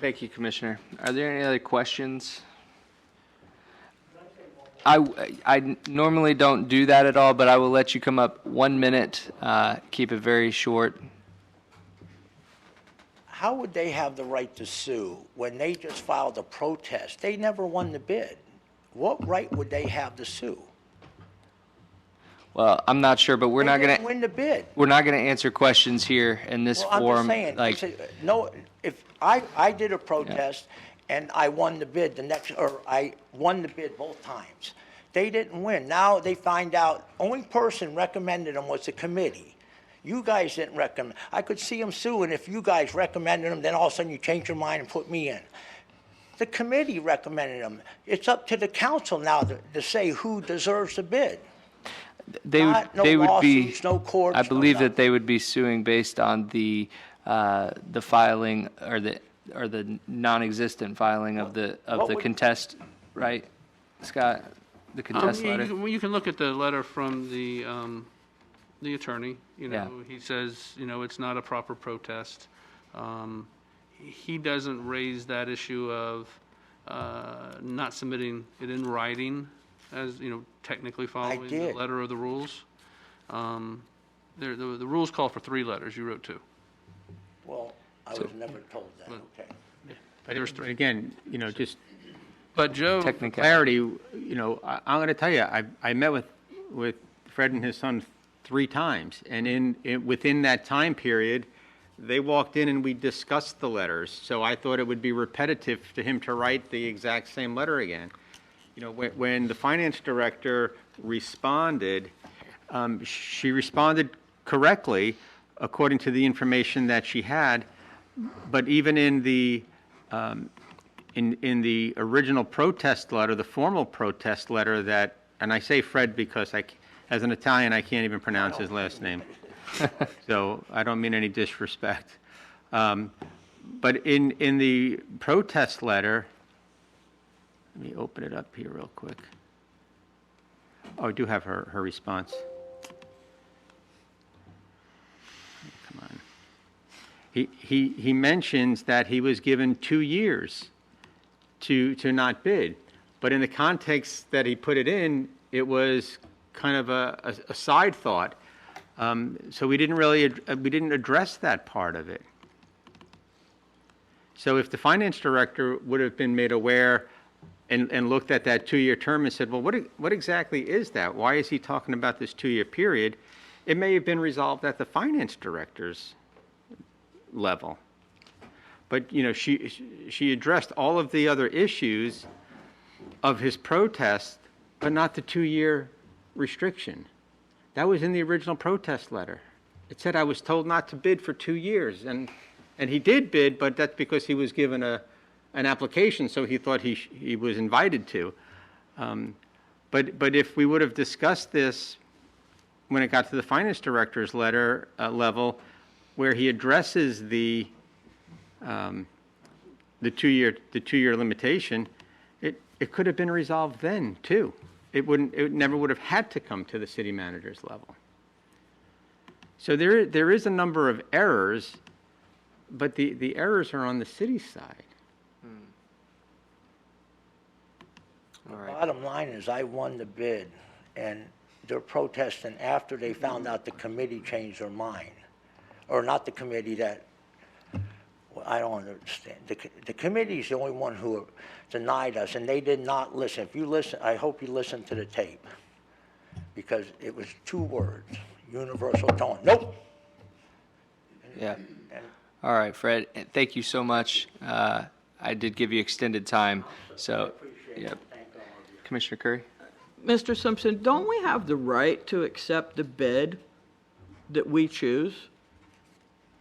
Thank you, Commissioner. Are there any other questions? I normally don't do that at all, but I will let you come up 1 minute. Keep it very short. How would they have the right to sue when they just filed a protest? They never won the bid. What right would they have to sue? Well, I'm not sure, but we're not They going didn't win the bid. we're not going to answer questions here in this Well, forum. I'm just saying, Like, no, if I did a protest and I won the bid I won the bid both times. They didn't win. Now they find out, only person recommended them was the committee. You guys didn't recommend. I could see them suing if you guys recommended them, then all of a sudden you change your mind and put me in. The committee recommended them. It's up to the council now to say who deserves the bid. they would No they would be. lawsuits, no courts, I no believe nothing. that they would be suing based on the filing or the non-existent filing of the What would- contest, right, Scott? The contest letter. You can look at the letter from the attorney, you know, Yeah. he says, you know, it's not a proper protest. He doesn't raise that issue of not submitting it in writing as, you know, technically following the did. letter of the rules. The rules call for 3 letters, you wrote 2. Well, I was never told that, okay. But again, you know, just But Joe, Technicality. clarity, you know, I'm going to tell you, I met with Fred and his son 3 times, and within that time period, they walked in and we discussed the letters. So I thought it would be repetitive to him to write the exact same letter again. You know, when the finance director responded, she responded correctly according to the information that she had, but even in the in the original protest letter, the formal protest letter that, and I say Fred because as an Italian, I can't even pronounce his last name. So I don't mean any disrespect. But in the protest letter, let me open it up here real quick. Oh, I do have her response. Come on. He mentions that he was given 2 years to not bid, but in the context that he put it in, it was kind of a side thought. So we didn't address that part of it. So if the finance director would have been made aware and looked at that 2-year term and said, well, what exactly is that? Why is he talking about this 2-year period? It may have been resolved at the finance director's level. But, she addressed all of the other issues of his protest, but not the 2-year restriction. That was in the original protest letter. It said I was told not to bid for 2 years, and he did bid, but that's because he was given an application, so he thought he was invited to. But if we would have discussed this when it got to the finance director's letter level, where he addresses the 2-year limitation, it could have been resolved then too. It never would have had to come to the city manager's level. So there is a number of errors, but the errors are on the city side. All right. Bottom line is, I won the bid, and they're protesting after they found out the committee changed their mind. Or not the committee that, well, I don't understand. The committee's the only one who denied us, and they did not listen. If you listen, I hope you listen to the tape, because it was 2 words, universal tone. Nope. Yeah. All right, Fred, thank you so much. I did give you extended time, so, yep. Commissioner Curry? Mr. Simpson, don't we have the right to accept the bid that we choose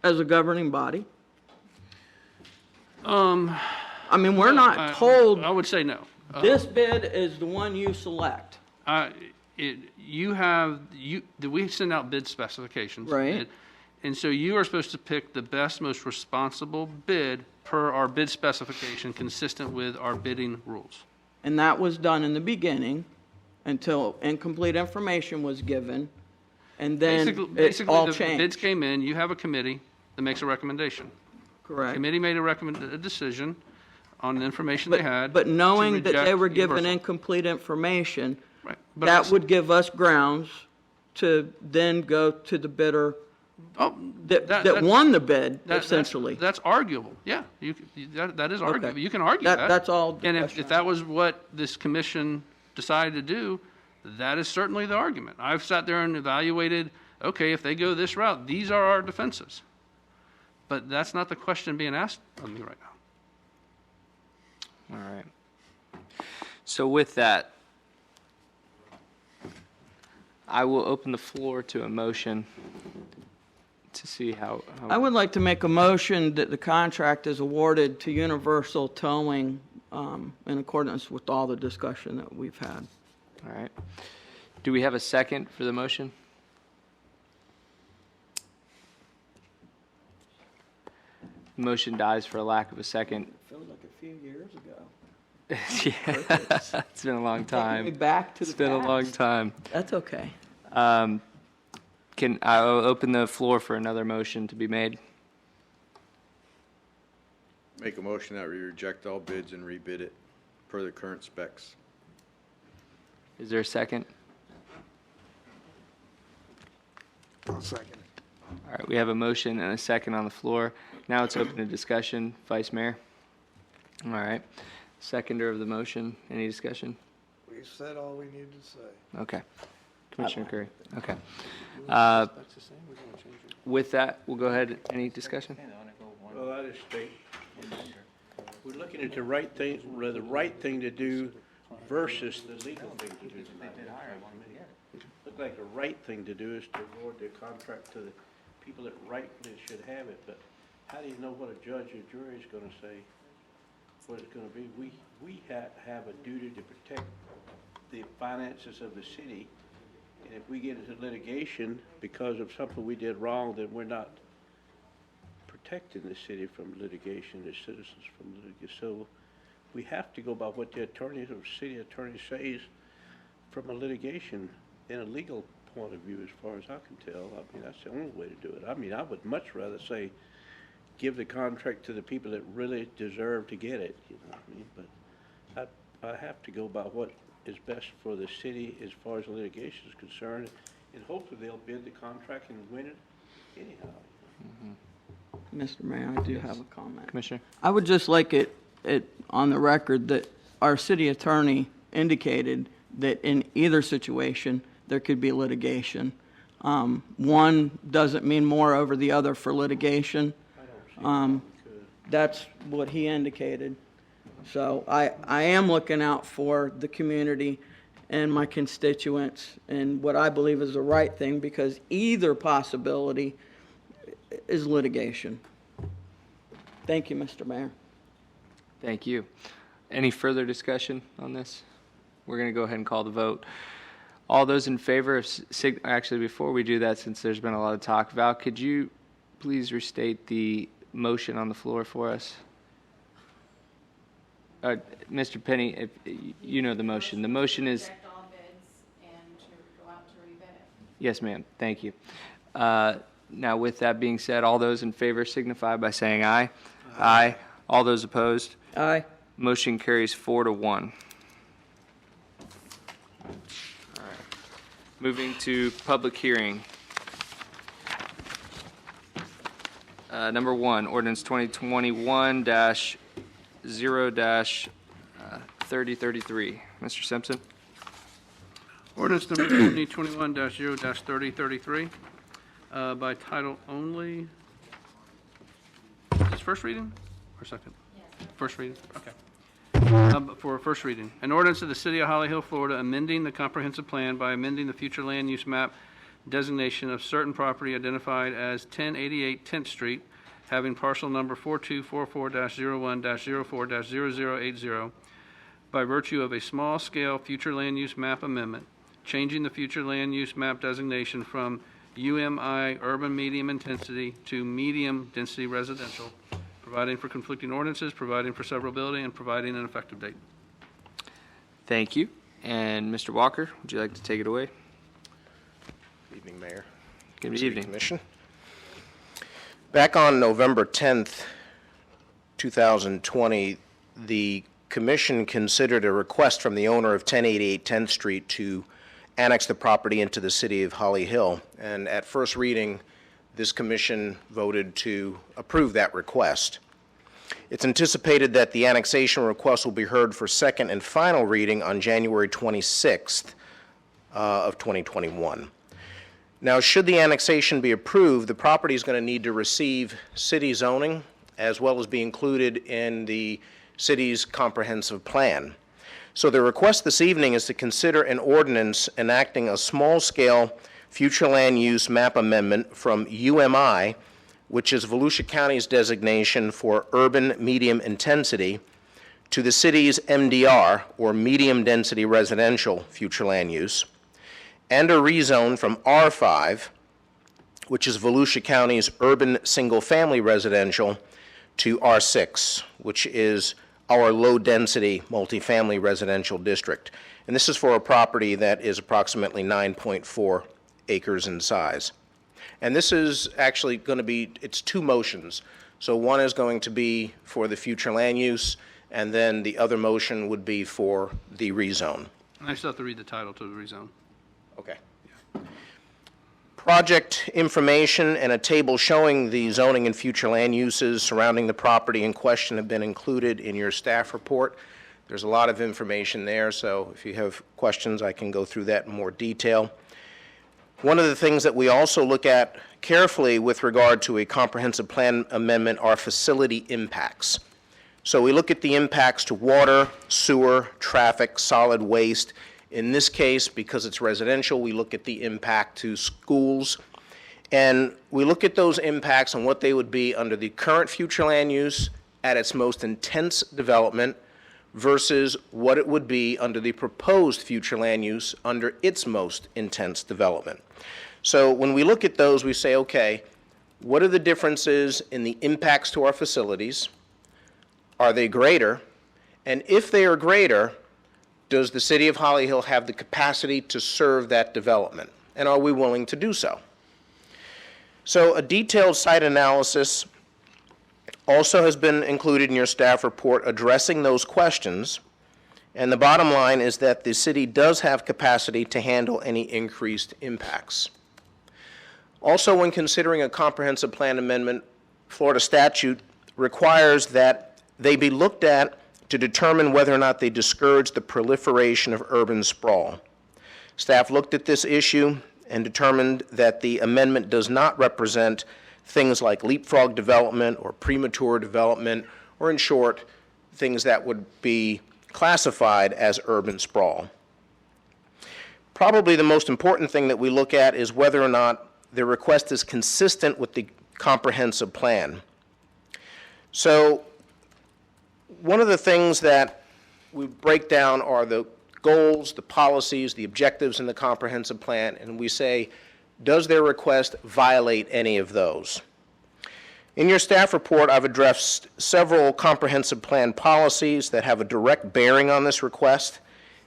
as a governing body? I mean, we're not told I would say no. this bid is the one you select. We send out bid specifications. Right. And so you are supposed to pick the best, most responsible bid per our bid specification, consistent with our bidding rules. And that was done in the beginning until incomplete information was given, and then it all the changed. bids came in, you have a committee that makes a recommendation. Correct. Committee made a decision on the information they had. But knowing to that they reject were given Universal. incomplete information, Right. But that would give us grounds to then go to the bidder that won the bid, essentially. That's arguable, yeah. That is arguable. You can argue that. That's all. And if that was what this commission decided to do, that is certainly the argument. I've sat there and evaluated, okay, if they go this route, these are our defenses. But that's not the question being asked of me right now. All right. So with that, I will open the floor to a motion to see how I would like to make a motion that the contract is awarded to Universal Towing in accordance with all the discussion that we've had. All right. Do we have a second for the motion? The motion dies for a lack of a second. It feels like a few years ago. Yeah, it's been a long time. Taking me back to It's the been a past. long time. That's okay. I'll open the floor for another motion to be made. Make a motion that we reject all bids and rebid it per the current specs. Is there a second? I'll second it. All right, we have a motion and a second on the floor. Now it's open to discussion. Vice Mayor? All right. Seconder of the motion. Any discussion? We said all we needed to say. Okay. Commissioner Curry? Okay. With that, we'll go ahead. Any discussion? Well, I just think, we're looking at the right thing to do versus the legal thing to do. Look like the right thing to do is to award the contract to the people that rightfully should have it, but how do you know what a judge or jury is gonna say, what it's gonna be? We have a duty to protect the finances of the city, and if we get into litigation because of something we did wrong, then we're not protecting the city from litigation, the citizens from litigation. So we have to go by what the attorney or city attorney says from a litigation and a legal point of view, as far as I can tell. I mean, that's the only way to do it. I mean, I would much rather say, give the contract to the people that really deserve to get it, you know what I mean? But I have to go by what is best for the city as far as litigation is concerned, and hopefully they'll bid the contract and win it anyhow. Mr. Mayor, I do have a comment. Commissioner? I would just like it on the record that our city attorney indicated that in either situation, there could be litigation. One doesn't mean more over the other for litigation. That's what he indicated. So I am looking out for the community and my constituents and what I believe is the right thing, because either possibility is litigation. Thank you, Mr. Mayor. Thank you. Any further discussion on this? We're going to go ahead and call the vote. All those in favor of, actually, before we do that, since there's been a lot of talk, Val, could you please restate the motion on the floor for us? Mr. Penny, if you know the motion. The motion is... Reject all bids and to go out to rebid it. Yes, ma'am. Thank you. Now, with that being said, all those in favor signify by saying aye. Aye. All those opposed? Aye. Motion carries 4-1. Moving to public hearing. Number 1, ordinance 2021-0-3033. Mr. Simpson? Ordinance number 2021-0-3033, by title only. Is this first reading or second? Yes. First reading, okay. For first reading. An ordinance of the City of Holly Hill, Florida, amending the comprehensive plan by amending the future land use map designation of certain property identified as 1088 10th Street, having parcel number 4244-01-04-0080, by virtue of a small-scale future land use map amendment, changing the future land use map designation from UMI urban medium intensity to medium density residential, providing for conflicting ordinances, providing for severability, and providing an effective date. Thank you. And Mr. Walker, would you like to take it away? Good evening, Mayor. Good City evening. Commission. Back on November 10th, 2020, the Commission considered a request from the owner of 1088 10th Street to annex the property into the City of Holly Hill. And at first reading, this Commission voted to approve that request. It's anticipated that the annexation request will be heard for second and final reading on January 26th of 2021. Now, should the annexation be approved, the property is going to need to receive city zoning as well as be included in the city's comprehensive plan. So the request this evening is to consider an ordinance enacting a small-scale future land use map amendment from UMI, which is Volusia County's designation for urban medium intensity, to the city's MDR, or medium density residential future land use, and a rezone from R5, which is Volusia County's urban single-family residential, to R6, which is our low-density multifamily residential district. And this is for a property that is approximately 9.4 acres in size. And this is actually going to be, it's two motions. So one is going to be for the future land use, and then the other motion would be for the rezone. I still have to read the title to the rezone. Okay. Project information and a table showing the zoning and future land uses surrounding the property in question have been included in your staff report. There's a lot of information there, so if you have questions, I can go through that in more detail. One of the things that we also look at carefully with regard to a comprehensive plan amendment are facility impacts. So we look at the impacts to water, sewer, traffic, solid waste. In this case, because it's residential, we look at the impact to schools. And we look at those impacts and what they would be under the current future land use at its most intense development versus what it would be under the proposed future land use under its most intense development. So when we look at those, we say, okay, what are the differences in the impacts to our facilities? Are they greater? And if they are greater, does the City of Holly Hill have the capacity to serve that development? And are we willing to do so? So a detailed site analysis also has been included in your staff report addressing those questions. And the bottom line is that the city does have capacity to handle any increased impacts. Also, when considering a comprehensive plan amendment, Florida statute requires that they be looked at to determine whether or not they discourage the proliferation of urban sprawl. Staff looked at this issue and determined that the amendment does not represent things like leapfrog development or premature development, or in short, things that would be classified as urban sprawl. Probably the most important thing that we look at is whether or not the request is consistent with the comprehensive plan. So one of the things that we break down are the goals, the policies, the objectives in the comprehensive plan, and we say, does their request violate any of those? In your staff report, I've addressed several comprehensive plan policies that have a direct bearing on this request,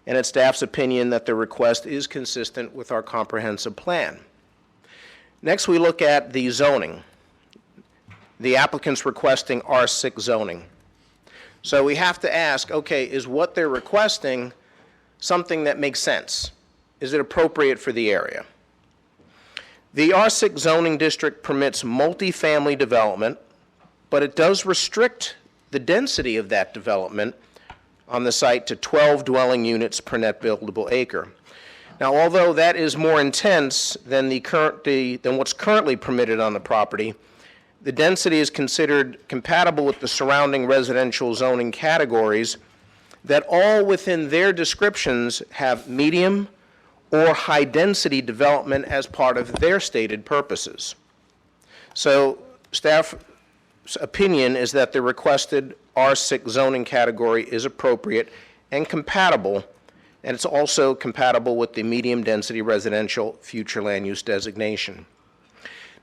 and it's staff's opinion that the request is consistent with our comprehensive plan. Next, we look at the zoning. The applicant's requesting R6 zoning. So we have to ask, okay, is what they're requesting something that makes sense? Is it appropriate for the area? The R6 zoning district permits multifamily development, but it does restrict the density of that development on the site to 12 dwelling units per net buildable acre. Now, although that is more intense than what's currently permitted on the property, the density is considered compatible with the surrounding residential zoning categories that all within their descriptions have medium or high-density development as part of their stated purposes. So staff's opinion is that the requested R6 zoning category is appropriate and compatible, and it's also compatible with the medium-density residential future land use designation.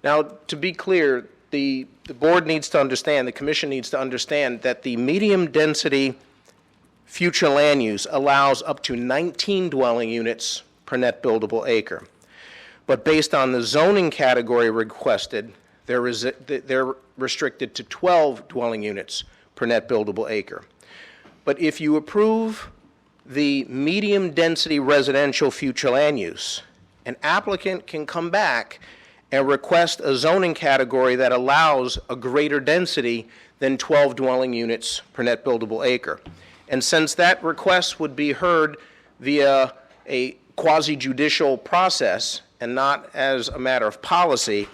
Now, to be clear, the board needs to understand, the commission needs to understand that the medium-density future land use allows up to 19 dwelling units per net buildable acre. But based on the zoning category requested, they're restricted to 12 dwelling units per net buildable acre. But if you approve the medium density residential future land use, an applicant can come back and request a zoning category that allows a greater density than 12 dwelling units per net buildable acre. And since that request would be heard via a quasi-judicial process and not as a matter of policy,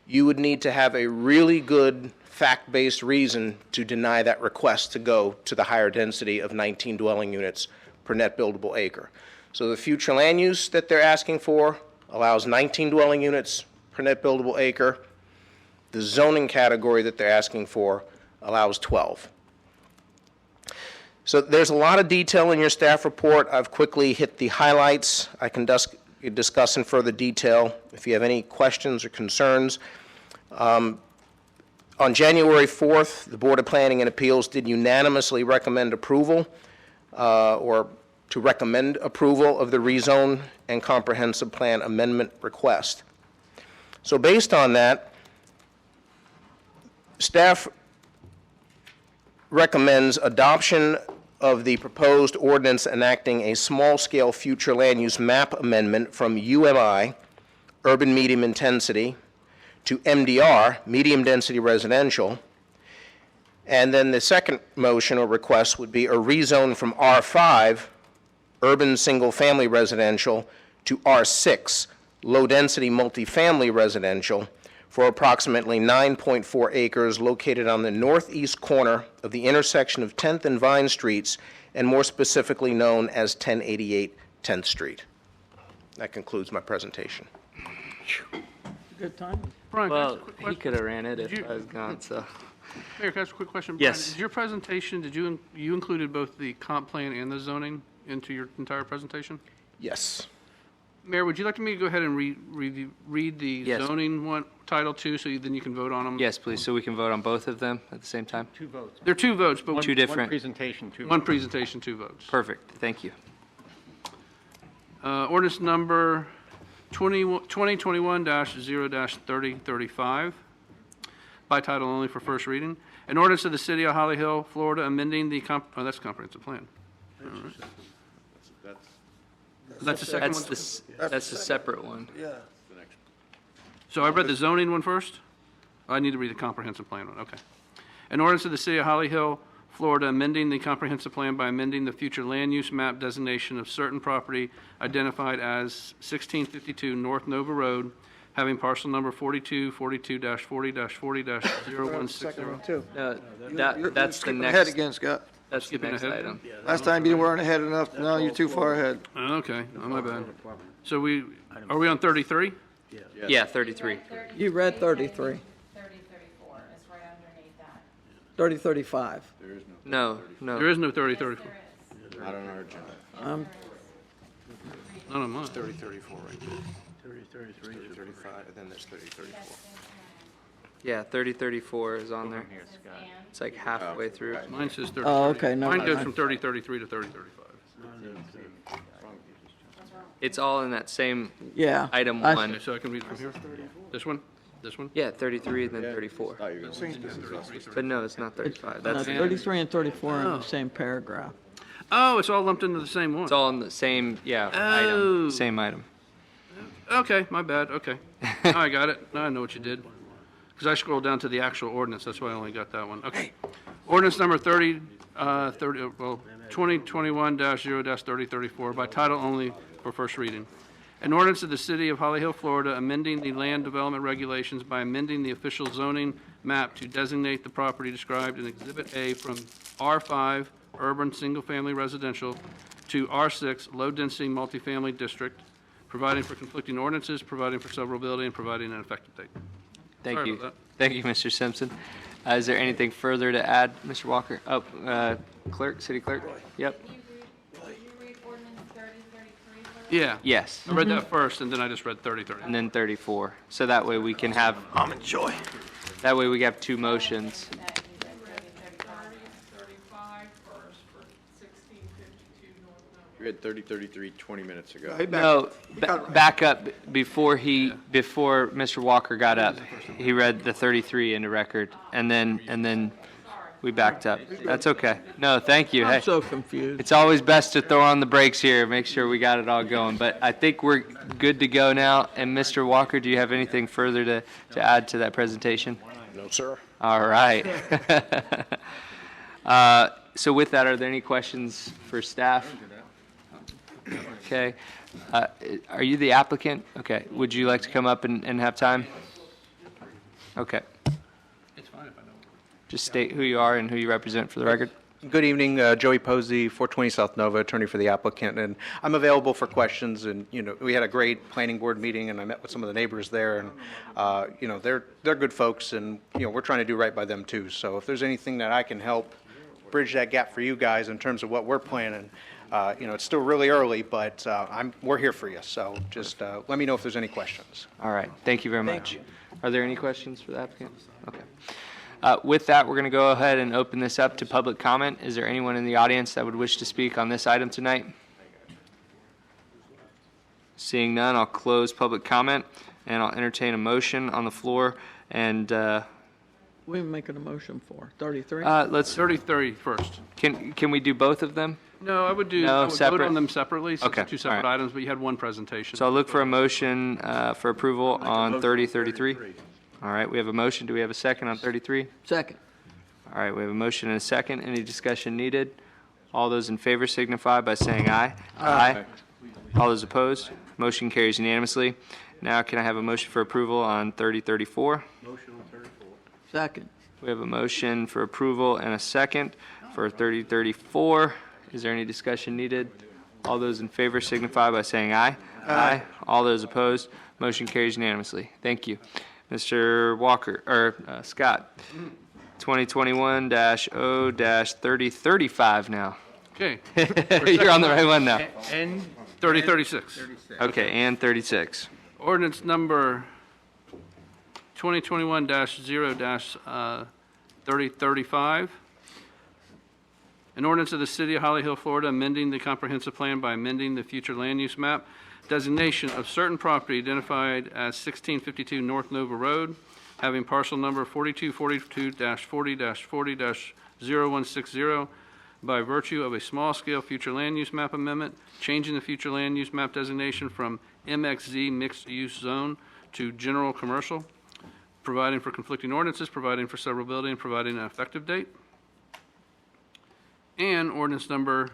you would need to have a really good fact-based reason to deny that request to go to the higher density of 19 dwelling units per net buildable acre. So the future land use that they're asking for allows 19 dwelling units per net buildable acre. The zoning category that they're asking for allows 12. So there's a lot of detail in your staff report. I've quickly hit the highlights. I can discuss in further detail if you have any questions or concerns. On January 4th, the Board of Planning and Appeals did unanimously recommend approval or to recommend approval of the rezone and comprehensive plan amendment request. So based on that, staff recommends adoption of the proposed ordinance enacting a small-scale future land use map amendment from UMI, urban medium intensity, to MDR, medium density residential. And then the second motion or request would be a rezone from R5, urban single-family residential, to R6, low-density multifamily residential, for approximately 9.4 acres located on the northeast corner of the intersection of 10th and Vine Streets, and more specifically known as 1088 10th Street. That concludes my presentation. Good time. Brian, can I ask Well, a quick he question? could have ran it if Did you- I was gone, so. Mayor, can I ask a quick question? Yes. Brian, did your presentation, you included both the comp plan and the zoning into your entire presentation? Yes. Mayor, would you like me to go ahead and read the Yes. zoning one, Title II, so then you can vote on them? Yes, please, so we can vote on both of them at the same time? Two votes. There are two votes, but Two different. One presentation, two. one presentation, two votes. Perfect, thank you. Ordinance number 2021-0-3035, by title only for first reading. An ordinance of the City of Holly Hill, Florida, amending the, that's comprehensive plan. All right. That's the second one? That's a separate one. Yeah. So I read the zoning one first? I need to read the comprehensive plan one, okay. An ordinance of the City of Holly Hill, Florida, amending the comprehensive plan by amending the future land use map designation of certain property identified as 1652 North Nova Road, having parcel number 4242-40-40-0160. Second one, too. That's the Skipping next. ahead again, Scott. That's the Skipping next ahead? item. Last time you weren't ahead enough, now you're too far ahead. Okay, oh, my bad. So are we on 33? Yeah, 33. You read 33, 3034 is right underneath that. 3035. No, There no. is no 3034. Not on our agenda. Not on mine. 3034 right there. 3035, and then there's 3034. Yeah, 3034 is on there. It's like halfway through. Mine says 30. Oh, okay, no. Mine goes from 3033 to 3035. It's all in that same Yeah. item I- one. Okay, so I can read from here? This one? This one? Yeah, 33 and then 34. But no, it's not 35. No, That's, 33 and 34 are in the same paragraph. Oh, it's all lumped into the same one. it's all in the same, Oh. item, same item. Okay, my bad, okay. Now I got it. Now I know what you did. Because I scrolled down to the actual ordinance, that's why I only got that one. Okay. Ordinance number 2021-0-3034 by title only for first reading. An ordinance of the City of Holly Hill, Florida, amending the land development regulations by amending the official zoning map to designate the property described in Exhibit A from R5, urban single-family residential, to R6, low-density multifamily district, providing for conflicting ordinances, providing for severability, and providing an effective date. Thank Sorry you. about Thank you, Mr. Simpson. Is there anything further to add, Mr. Walker? Oh, clerk, city clerk? Yep. Will you read ordinance 3033 first? Yeah. Yes. I read that first, and then I just read 3030. And then 34. So that way we can have, I'm in joy. that way we have two motions. That you read 3035. You had 3033 20 minutes ago. No, back up before Mr. Walker got up. He read the 33 into record, and then we backed up. That's okay. No, thank you. Hey, I'm so confused. it's always best to throw on the brakes here, make sure we got it all going. But I think we're good to go now. And Mr. Walker, do you have anything further to add to that presentation? No, sir. All right. So with that, are there any questions for staff? Okay. Are you the applicant? Okay. Would you like to come up and have time? Okay. It's fine if I don't. Just state who you are and who you represent for the record. Good evening, Joey Posey, 420 South Nova, attorney for the applicant, and I'm available for questions. And we had a great planning board meeting, and I met with some of the neighbors there, and they're good folks, and we're trying to do right by them too. So if there's anything that I can help bridge that gap for you guys in terms of what we're planning, it's still really early, but we're here for you. So just let me know if there's any questions. All right. Thank you very much. Are there any questions for the applicant? Okay. With that, we're going to go ahead and open this up to public comment. Is there anyone in the audience that would wish to speak on this item tonight? Seeing none, I'll close public comment, and I'll entertain a motion on the floor. And We making a motion for 33? let's 3030 first. can we do both of them? No, I would No, vote separate? on them separately, since Okay, it's two separate all right. items, but you had one presentation. So I'll look for a motion for approval on 3033. All right, we have a motion. Do we have a second on 33? Second. All right, we have a motion and a second. Any discussion needed? All those in favor signify by saying aye. Aye. All those opposed? Motion carries unanimously. Now can I have a motion for approval on 3034? Second. We have a motion for approval and a second for 3034. Is there any discussion needed? All those in favor signify by saying aye. Aye. All those opposed? Motion carries unanimously. Thank you. Mr. Walker, or Scott, 2021-0-3035 now. Okay. You're on the right one now. And 3036. Okay, and 36. Ordinance number 2021-0-3035. An ordinance of the City of Holly Hill, Florida, amending the comprehensive plan by amending the future land use map designation of certain property identified as 1652 North Nova Road, having parcel number 4242-40-40-0160 by virtue of a small-scale future land use map amendment, changing the future land use map designation from MXZ mixed-use zone to general commercial, providing for conflicting ordinances, providing for severability, and providing an effective date. And ordinance number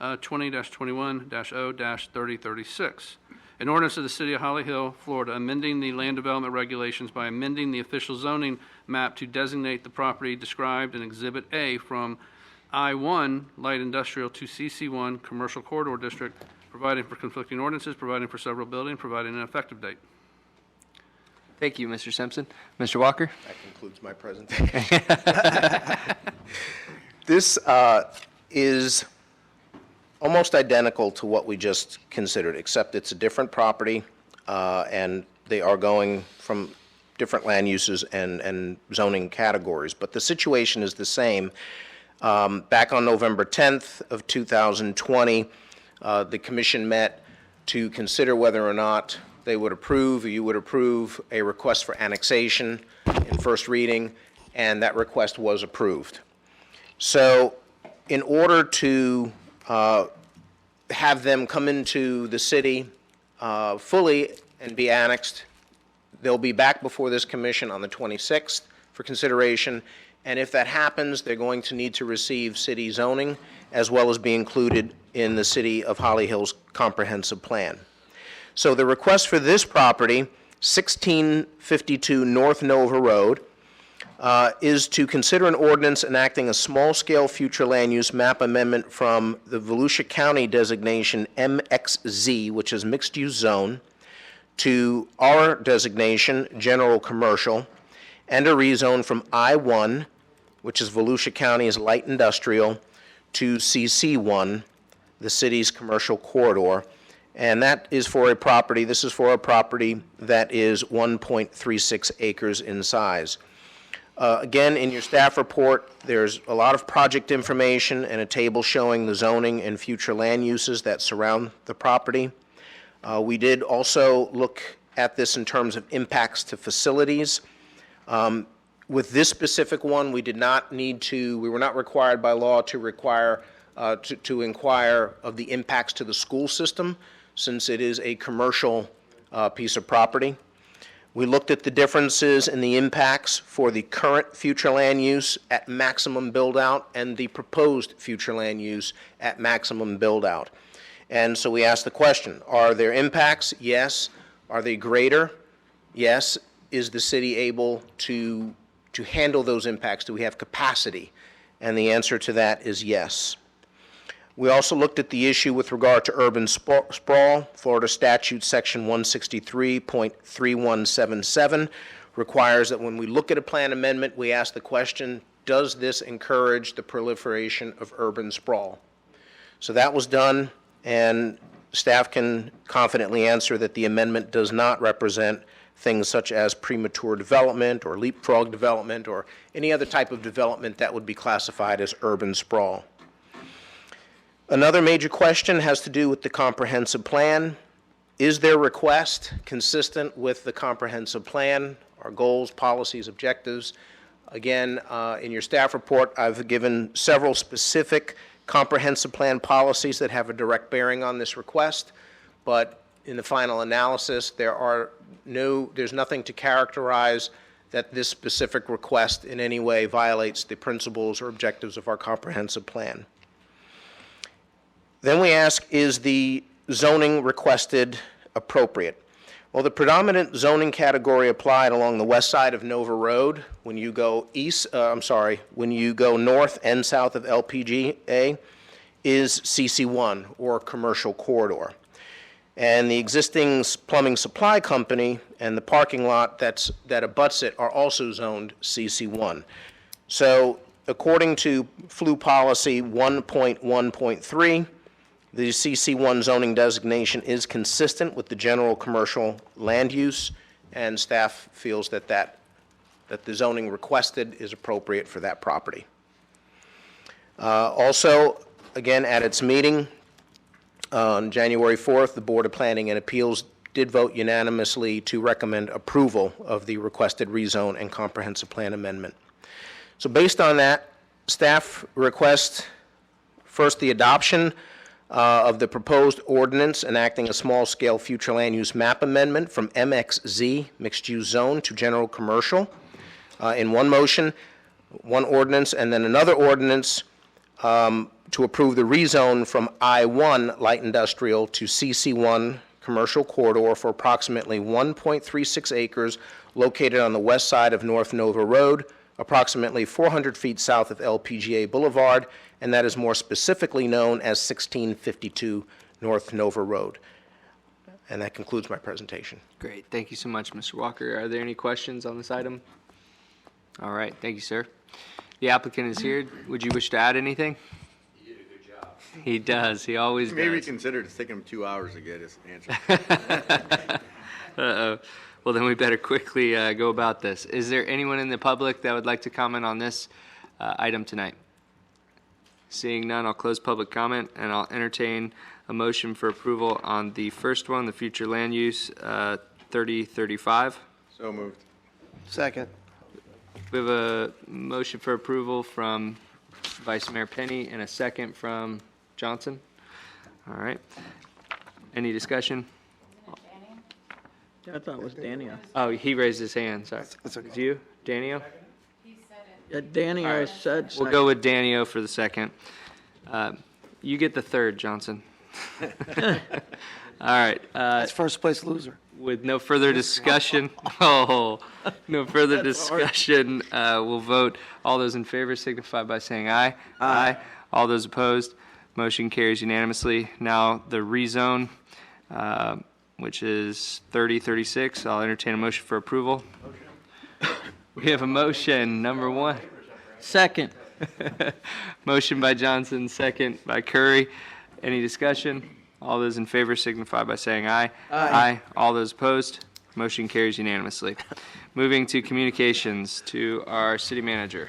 20-21-0-3036. An ordinance of the City of Holly Hill, Florida, amending the land development regulations by amending the official zoning map to designate the property described in Exhibit A from I-1 Light Industrial to CC1 Commercial Corridor District, providing for conflicting ordinances, providing for severability, and providing an effective date. Thank you, Mr. Simpson. Mr. Walker? That concludes my presentation. This is almost identical to what we just considered, except it's a different property, and they are going from different land uses and zoning categories. But the situation is the same. Back on November 10th of 2020, the commission met to consider whether or not they would approve, or you would approve, a request for annexation in first reading, and that request was approved. So in order to have them come into the city fully and be annexed, they'll be back before this commission on the 26th for consideration, and if that happens, they're going to need to receive city zoning as well as be included in the City of Holly Hill's comprehensive plan. So the request for this property, 1652 North Nova Road, is to consider an ordinance enacting a small-scale future land use map amendment from the Volusia County designation MXZ, which is mixed-use zone, to our designation, general commercial, and a rezone from I-1, which is Volusia County's light industrial, to CC1, the city's commercial corridor. And that is for a property, this is for a property that is 1.36 acres in size. Again, in your staff report, there's a lot of project information and a table showing the zoning and future land uses that surround the property. We did also look at this in terms of impacts to facilities. With this specific one, we were not required by law to inquire of the impacts to the school system, since it is a commercial piece of property. We looked at the differences in the impacts for the current future land use at maximum build-out and the proposed future land use at maximum build-out. And so we asked the question, are there impacts? Yes. Are they greater? Yes. Is the city able to handle those impacts? Do we have capacity? And the answer to that is yes. We also looked at the issue with regard to urban sprawl. Florida statute section 163.3177 requires that when we look at a plan amendment, we ask the question, does this encourage the proliferation of urban sprawl? So that was done, and staff can confidently answer that the amendment does not represent things such as premature development or leapfrog development or any other type of development that would be classified as urban sprawl. Another major question has to do with the comprehensive plan. Is their request consistent with the comprehensive plan, our goals, policies, objectives? Again, in your staff report, I've given several specific comprehensive plan policies that have a direct bearing on this request, but in the final analysis, there's nothing to characterize that this specific request in any way violates the principles or objectives of our comprehensive plan. Then we ask, is the zoning requested appropriate? Well, the predominant zoning category applied along the west side of Nova Road when you go when you go north and south of LPGA is CC1, or commercial corridor. And the existing plumbing supply company and the parking lot that abuts it are also zoned CC1. So according to FLU policy 1.1.3, The CC1 zoning designation is consistent with the general commercial land use, and staff feels that the zoning requested is appropriate for that property. Also, again, at its meeting on January 4th, the Board of Planning and Appeals did vote unanimously to recommend approval of the requested rezone and comprehensive plan amendment. So based on that, staff requests first the adoption of the proposed ordinance enacting a small-scale future land use map amendment from MXZ, mixed-use zone, to general commercial in one motion, one ordinance, and then another ordinance to approve the rezone from I-1 light industrial to CC1 commercial corridor for approximately 1.36 acres located on the west side of North Nova Road, approximately 400 feet south of LPGA Boulevard, and that is more specifically known as 1652 North Nova Road. And that concludes my presentation. Great. Thank you so much, Mr. Walker. Are there any questions on this item? All right. Thank you, sir. The applicant is here. Would you wish to add anything? He did a good job. He does. He always Maybe does. consider it's taking him 2 hours to get his answer. Uh-oh. Well, then we better quickly go about this. Is there anyone in the public that would like to comment on this item tonight? Seeing none, I'll close public comment, and I'll entertain a motion for approval on the first one, the future land use 3035. So moved. Second. We have a motion for approval from Vice Mayor Penny and a second from Johnson. All right. Any discussion? I thought it was Danio. Oh, he raised his hand, sorry. That's okay. It's you, Danio? Yeah, Danio said We'll second. go with Danio for the second. You get the third, Johnson. All right. That's first place loser. With no further discussion, no further discussion, we'll vote. All those in favor signify by saying aye. Aye. All those opposed, motion carries unanimously. Now, the rezone, which is 3036, I'll entertain a motion for approval. We have a motion, number one. Second. Motion by Johnson, second by Curry. Any discussion? All those in favor signify by saying aye. Aye. All those opposed, motion carries unanimously. Moving to communications to our city manager.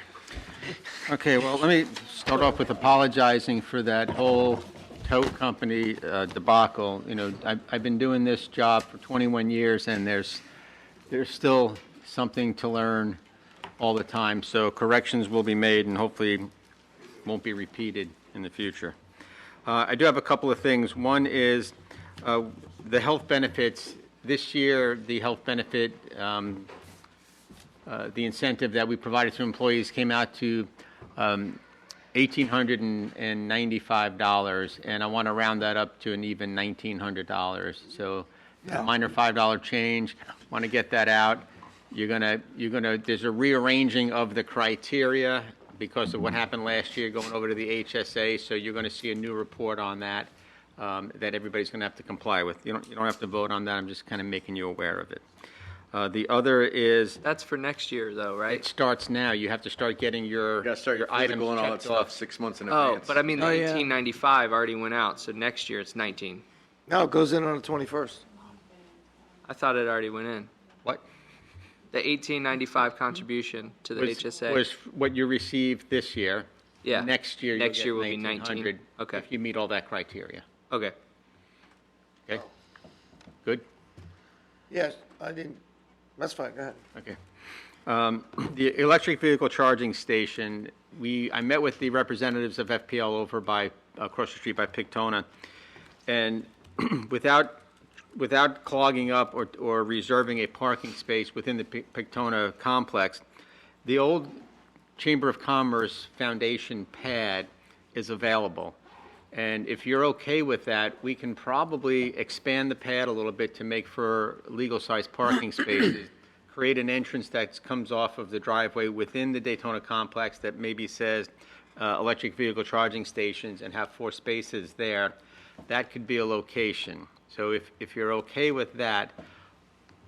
Okay, well, let me start off with apologizing for that whole tow company debacle. You know, I've been doing this job for 21 years, and there's still something to learn all the time. So corrections will be made and hopefully won't be repeated in the future. I do have a couple of things. One is the health benefits. This year, the health benefit, the incentive that we provided to employees came out to $1,895, and I want to round that up to an even $1,900. So a minor $5 change. Want to get that out. You're gonna. There's a rearranging of the criteria because of what happened last year going over to the HSA. So you're going to see a new report on that that everybody's going to have to comply with. You don't have to vote on that. I'm just kind of making you aware of it. The other is That's for next year, though, right? it starts now. You have to start getting your You gotta start your items physical and all that checked stuff off. 6 months in Oh, advance. but I mean, the Oh, yeah. 1895 already went out, so next year it's 19. No, it goes in on the 21st. I thought it already went in. What? The 1895 contribution to the HSA. Was what you received this year. Yeah. Next year, Next you'll year get will be 19. 1,900 Okay. if you meet all that criteria. Okay. Okay? Good? Yes, I didn't, that's fine, go ahead. Okay. The electric vehicle charging station, I met with the representatives of FPL over by, across the street by Pictona, and without clogging up or reserving a parking space within the Pictona complex, the old Chamber of Commerce Foundation pad is available. And if you're okay with that, we can probably expand the pad a little bit to make for legal-sized parking spaces, create an entrance that comes off of the driveway within the Daytona complex that maybe says electric vehicle charging stations and have 4 spaces there. That could be a location. So if you're okay with that,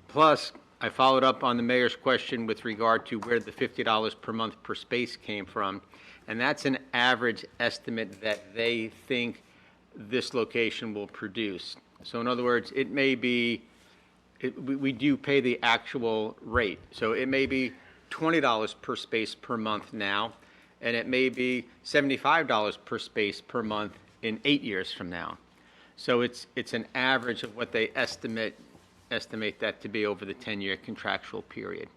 plus I followed up on the mayor's question with regard to where the $50 per month per space came from, and that's an average estimate that they think this location will produce. So in other words, it may be, we do pay the actual rate. So it may be $20 per space per month now, and it may be $75 per space per month in 8 years from now. So it's an average of what they estimate that to be over the 10-year contractual period.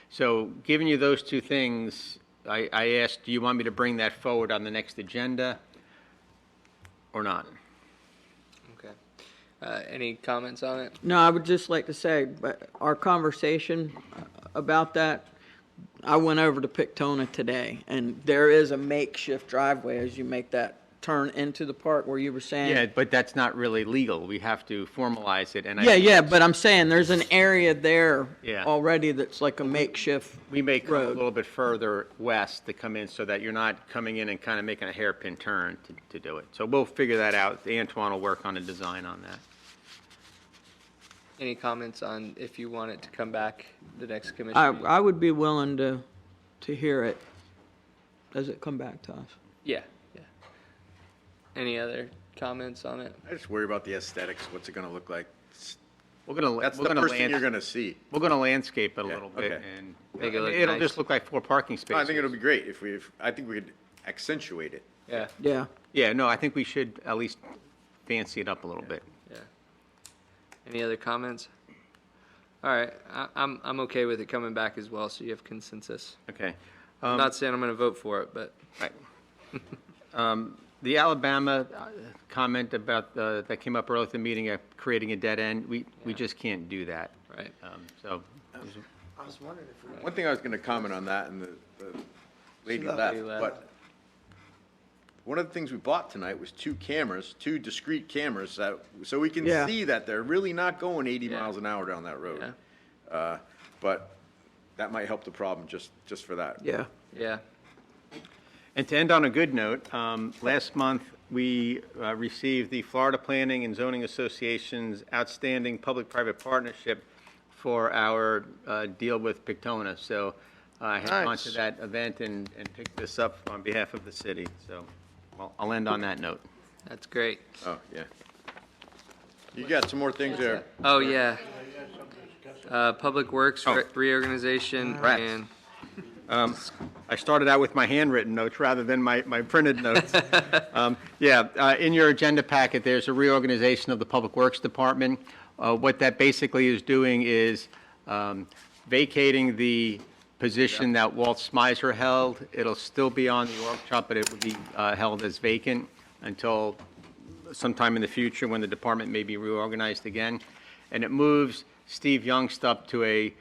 So giving you those two things, I asked, do you want me to bring that forward on the next agenda or not? Okay. Any comments on it? No, I would just like to say, but our conversation about that, I went over to Pictona today, and there is a makeshift driveway as you make that turn into the park where you were saying. Yeah, but that's not really legal. We have to formalize it, and Yeah, but I'm saying there's an area there Yeah. already that's like a makeshift we may come a road. little bit further west to come in so that you're not coming in and kind of making a hairpin turn to do it. So we'll figure that out. Antoine will work on a design on that. Any comments on if you want it to come back the next commission meeting? I would be willing to hear it. Does it come back to us? Yeah. Any other comments on it? I just worry about the aesthetics. What's it going to look like? That's the first thing you're going to see. We're going to landscape it a Yeah, little bit, okay. and Make it look it'll nice. just look like 4 parking spaces. No, I think it'll be great I think we could accentuate it. Yeah. Yeah. Yeah, no, I think we should at least fancy it up a little bit. Yeah. Any other comments? All right, I'm okay with it coming back as well, so you have consensus. Okay. I'm not saying I'm going to vote for it, but Right. The Alabama comment about, that came up earlier at the meeting, creating a dead end, we just can't do that. right. So, I was wondering if we. One thing I was going to comment on that, and the lady left, Lady left. but one of the things we bought tonight was 2 discrete cameras, so we can Yeah. see that they're really not going 80 Yeah. miles an hour down that road. Yeah. But that might help the problem just for that. Yeah. Yeah. and to end on a good note, last month, we received the Florida Planning and Zoning Association's Outstanding Public-Private Partnership for our deal with Pictona. So I had gone Nice. to that event and picked this up on behalf of the city. So, well, I'll end on that note. That's great. Oh, yeah. You got some more things there. Oh, yeah. Public Works reorganization Correct. and I started out with my handwritten notes rather than my printed notes. In your agenda packet, there's a reorganization of the Public Works Department. What that basically is doing is vacating the position that Walt Smyser held. It'll still be on the org chart, but it will be held as vacant until sometime in the future when the department may be reorganized again. And it moves Steve Youngst up to a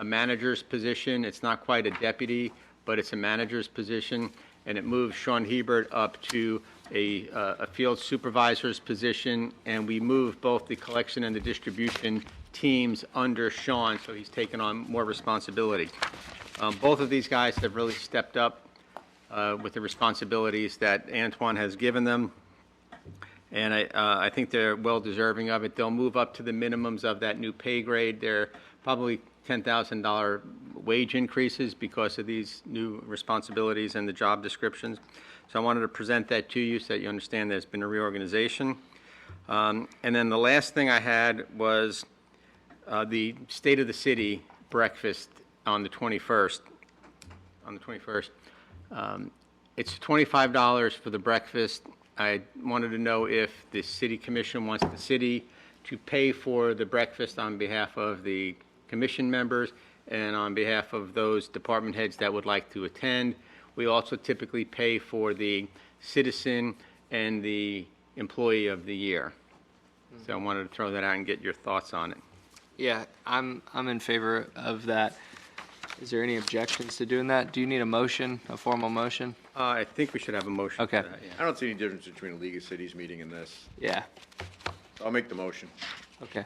manager's position. It's not quite a deputy, but it's a manager's position. And it moves Sean Hebert up to a field supervisor's position. And we move both the collection and the distribution teams under Sean, so he's taken on more responsibility. Both of these guys have really stepped up with the responsibilities that Antoine has given them. And I think they're well deserving of it. They'll move up to the minimums of that new pay grade. They're probably $10,000 wage increases because of these new responsibilities and the job descriptions. So I wanted to present that to you so that you understand there's been a reorganization. And then the last thing I had was the State of the City breakfast on the 21st. It's $25 for the breakfast. I wanted to know if the city commission wants the city to pay for the breakfast on behalf of the commission members and on behalf of those department heads that would like to attend. We also typically pay for the citizen and the employee of the year. So I wanted to throw that out and get your thoughts on it. yeah, I'm in favor of that. Is there any objections to doing that? Do you need a motion, a formal motion? I think we should have a motion Okay. for that, yeah. I don't see any difference between a League of Cities meeting and this. Yeah. I'll make the motion. Okay.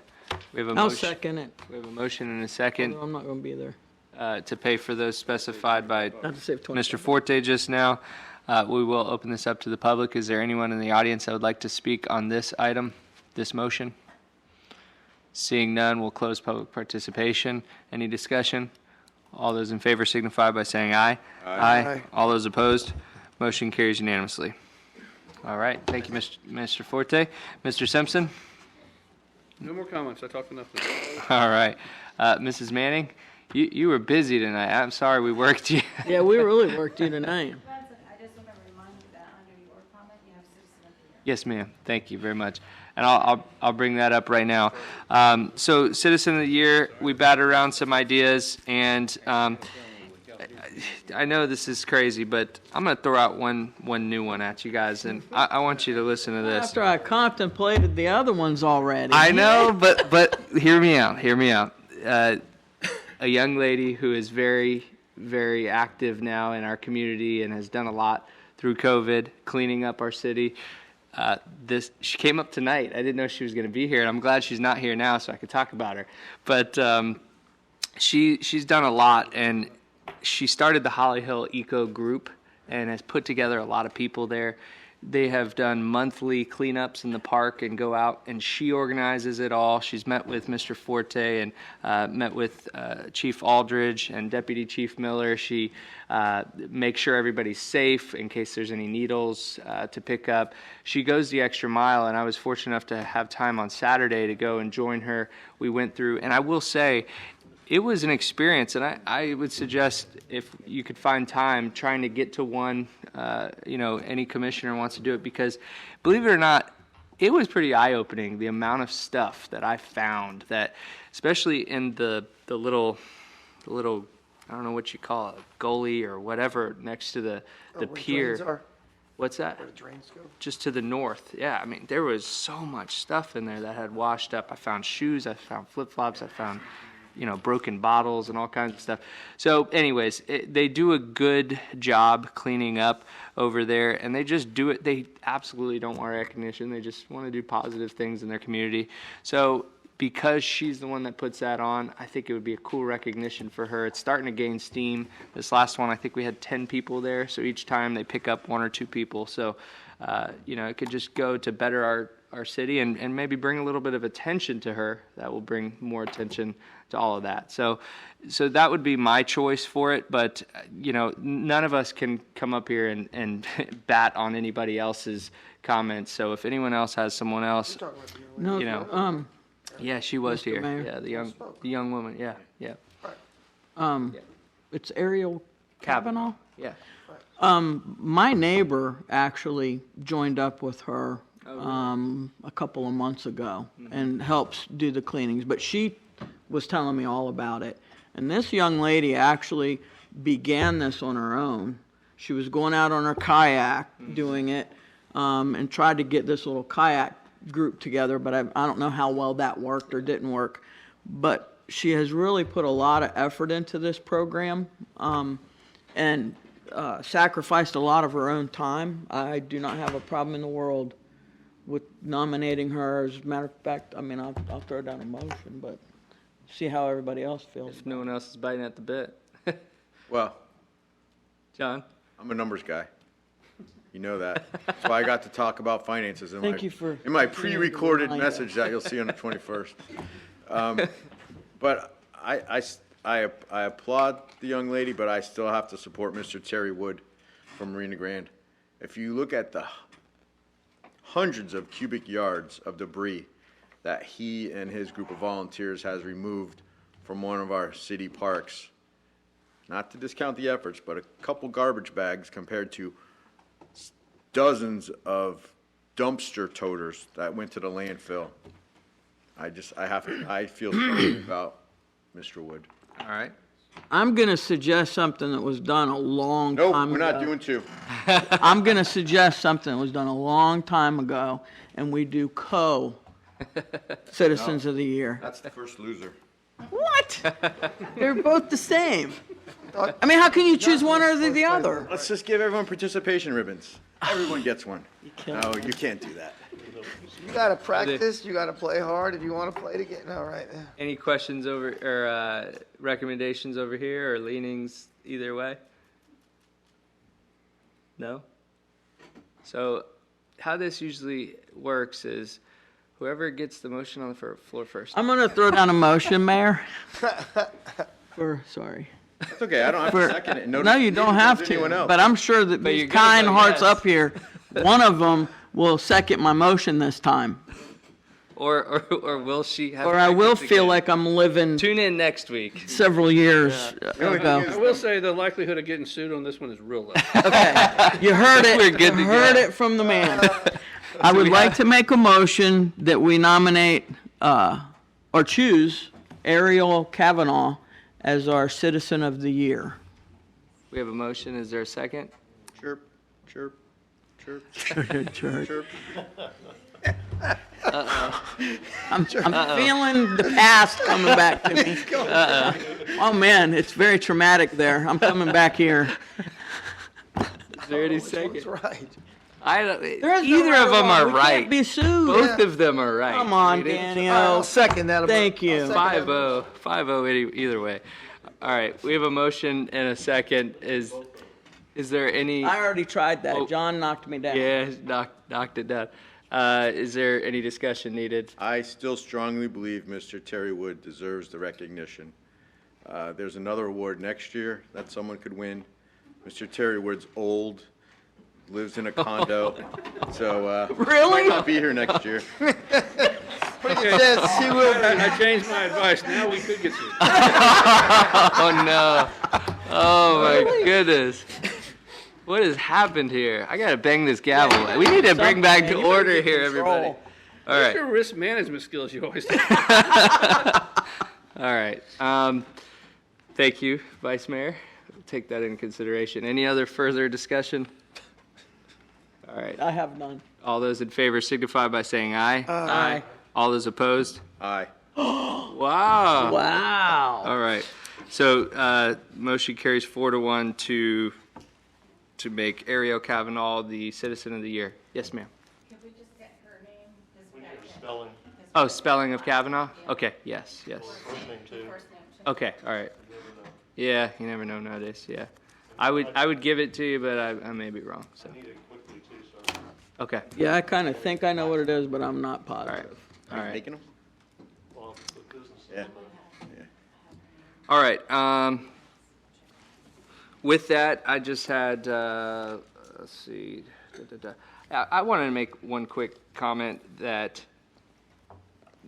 We have a I'll motion. second it. We have a motion and a second Although I'm not going to be there. to pay for those specified by Not to save 20. Mr. Forte just now. We will open this up to the public. Is there anyone in the audience that would like to speak on this item, this motion? Seeing none, we'll close public participation. Any discussion? All those in favor signify by saying aye. Aye. All those opposed? Motion carries unanimously. All right, thank you, Mr. Forte. Mr. Simpson? No more comments, I talked enough. All right. Mrs. Manning, you were busy tonight. I'm sorry we worked you. Yeah, we really worked you tonight. I just want to remind you that under your comment, you have citizen of the year. Yes, ma'am. Thank you very much. And I'll bring that up right now. So Citizen of the Year, we batted around some ideas, and I know this is crazy, but I'm going to throw out one new one at you guys, and I want you to listen to this. After I contemplated the other ones already. I know, but hear me out. Hear me out. A young lady who is very, very active now in our community and has done a lot through COVID, cleaning up our city. She came up tonight. I didn't know she was going to be here, and I'm glad she's not here now, so I could talk about her. But she's done a lot, and she started the Holly Hill Eco Group and has put together a lot of people there. They have done monthly cleanups in the park and go out, and she organizes it all. She's met with Mr. Forte and met with Chief Aldridge and Deputy Chief Miller. She makes sure everybody's safe in case there's any needles to pick up. She goes the extra mile, and I was fortunate enough to have time on Saturday to go and join her. We went through, and I will say, it was an experience, and I would suggest if you could find time trying to get to one, any commissioner wants to do it, because believe it or not, it was pretty eye-opening, the amount of stuff that I found, that especially in the little, I don't know what you call it, gully or whatever next to the pier. What's that? Where the drains go? Just to the north. Yeah, I mean, there was so much stuff in there that had washed up. I found shoes, I found flip-flops, I found broken bottles and all kinds of stuff. So anyways, they do a good job cleaning up over there, and they just do it. They absolutely don't want recognition. They just want to do positive things in their community. So because she's the one that puts that on, I think it would be a cool recognition for her. It's starting to gain steam. This last one, I think we had 10 people there. So each time they pick up 1 or 2 people. So, it could just go to better our city and maybe bring a little bit of attention to her. That will bring more attention to all of that. So that would be my choice for it. But, none of us can come up here and bat on anybody else's comments. So if anyone else has someone else, yeah, she was Mr. here. Mayor. Yeah, the young woman. Yeah. It's Ariel Kavanaugh. Yeah. My neighbor actually joined up with her a couple of months ago and helps do the cleanings, but she was telling me all about it. And this young lady actually began this on her own. She was going out on her kayak doing it and tried to get this little kayak group together, but I don't know how well that worked or didn't work. But she has really put a lot of effort into this program and sacrificed a lot of her own time. I do not have a problem in the world with nominating her. As a matter of fact, I'll throw down a motion, but see how everybody else feels. If no one else is biting at the bit. Well, John? I'm a numbers guy. You know that. That's why I got to talk about finances in Thank you for in my being pre-recorded able to remind message that you'll see on the 21st. But I applaud the young lady, but I still have to support Mr. Terry Wood from Marina Grande. If you look at the hundreds of cubic yards of debris that he and his group of volunteers has removed from one of our city parks, not to discount the efforts, but a couple garbage bags compared to dozens of dumpster toters that went to the landfill. I feel strongly about Mr. Wood. All right. I'm going to suggest something that was done a long Nope, time we're ago. not doing 2. I'm going to suggest something that was done a long time ago, and we do Citizens of the Year. That's the first loser. What? They're both the same. How can you choose one or the other? Let's just give everyone participation ribbons. Everyone gets one. No, you can't do that. You gotta practice, you gotta play hard if you wanna play to get, all right. Any questions or recommendations over here or leanings either way? No? So how this usually works is whoever gets the motion on the floor first. I'm going to throw down a motion, Mayor. Sorry. It's okay, I don't have to second it. No, you don't have anyone to, else. but I'm sure that But these you're gonna kind vote hearts yes. up here one of them will second my motion this time. Or will she have? Or I will seconds feel again? like I'm living Tune in next week. several years ago. I will say the likelihood of getting sued on this one is real low. You heard it. We're good to Heard go. it from the man. I would like to make a motion that we nominate or choose Ariel Kavanaugh as our Citizen of the Year. We have a motion. Is there a second? Chirp, chirp, chirp, Church. chirp. I'm feeling the past coming back to me. Oh man, it's very traumatic there. I'm coming back here. Is there any second? Right. I don't. There is no Either right of or them wrong. are We right. can't be sued. Both of them are right. Come on, I mean, Danny. I'll second that. Thank you. 5-0. 5-0 either way. All right, we have a motion and a second. Is there any? I already tried that. Oh. John knocked me down. Yeah, knocked it down. Is there any discussion needed? I still strongly believe Mr. Terry Wood deserves the recognition. There's another award next year that someone could win. Mr. Terry Wood's old, lives in a condo, so Really? might not be here next year. Yes, he will be. I changed my advice. Now we could get sued. Oh no! Oh my goodness! What has happened here? I gotta bang this gavel. We need to bring back to order here, everybody. All What's right. your risk management skills you always have? All right. Thank you, Vice Mayor. We'll take that into consideration. Any other further discussion? All right. I have none. All those in favor signify by saying aye. Aye. All those opposed? Aye. Wow. Wow. All right. So motion carries 4-1 to make Ariel Kavanaugh the Citizen of the Year. Yes, ma'am. Could we just get her name? Oh, spelling of Kavanaugh? Okay. Yes. Yes. First name too. Okay. All right. Yeah. You never know nowadays. Yeah. I would give it to you, but I may be wrong. So. Okay. Yeah, I kind of think I know what it is, but I'm not positive. All right. Making them? Yeah. All right. With that, I just had, let's see. I wanted to make one quick comment that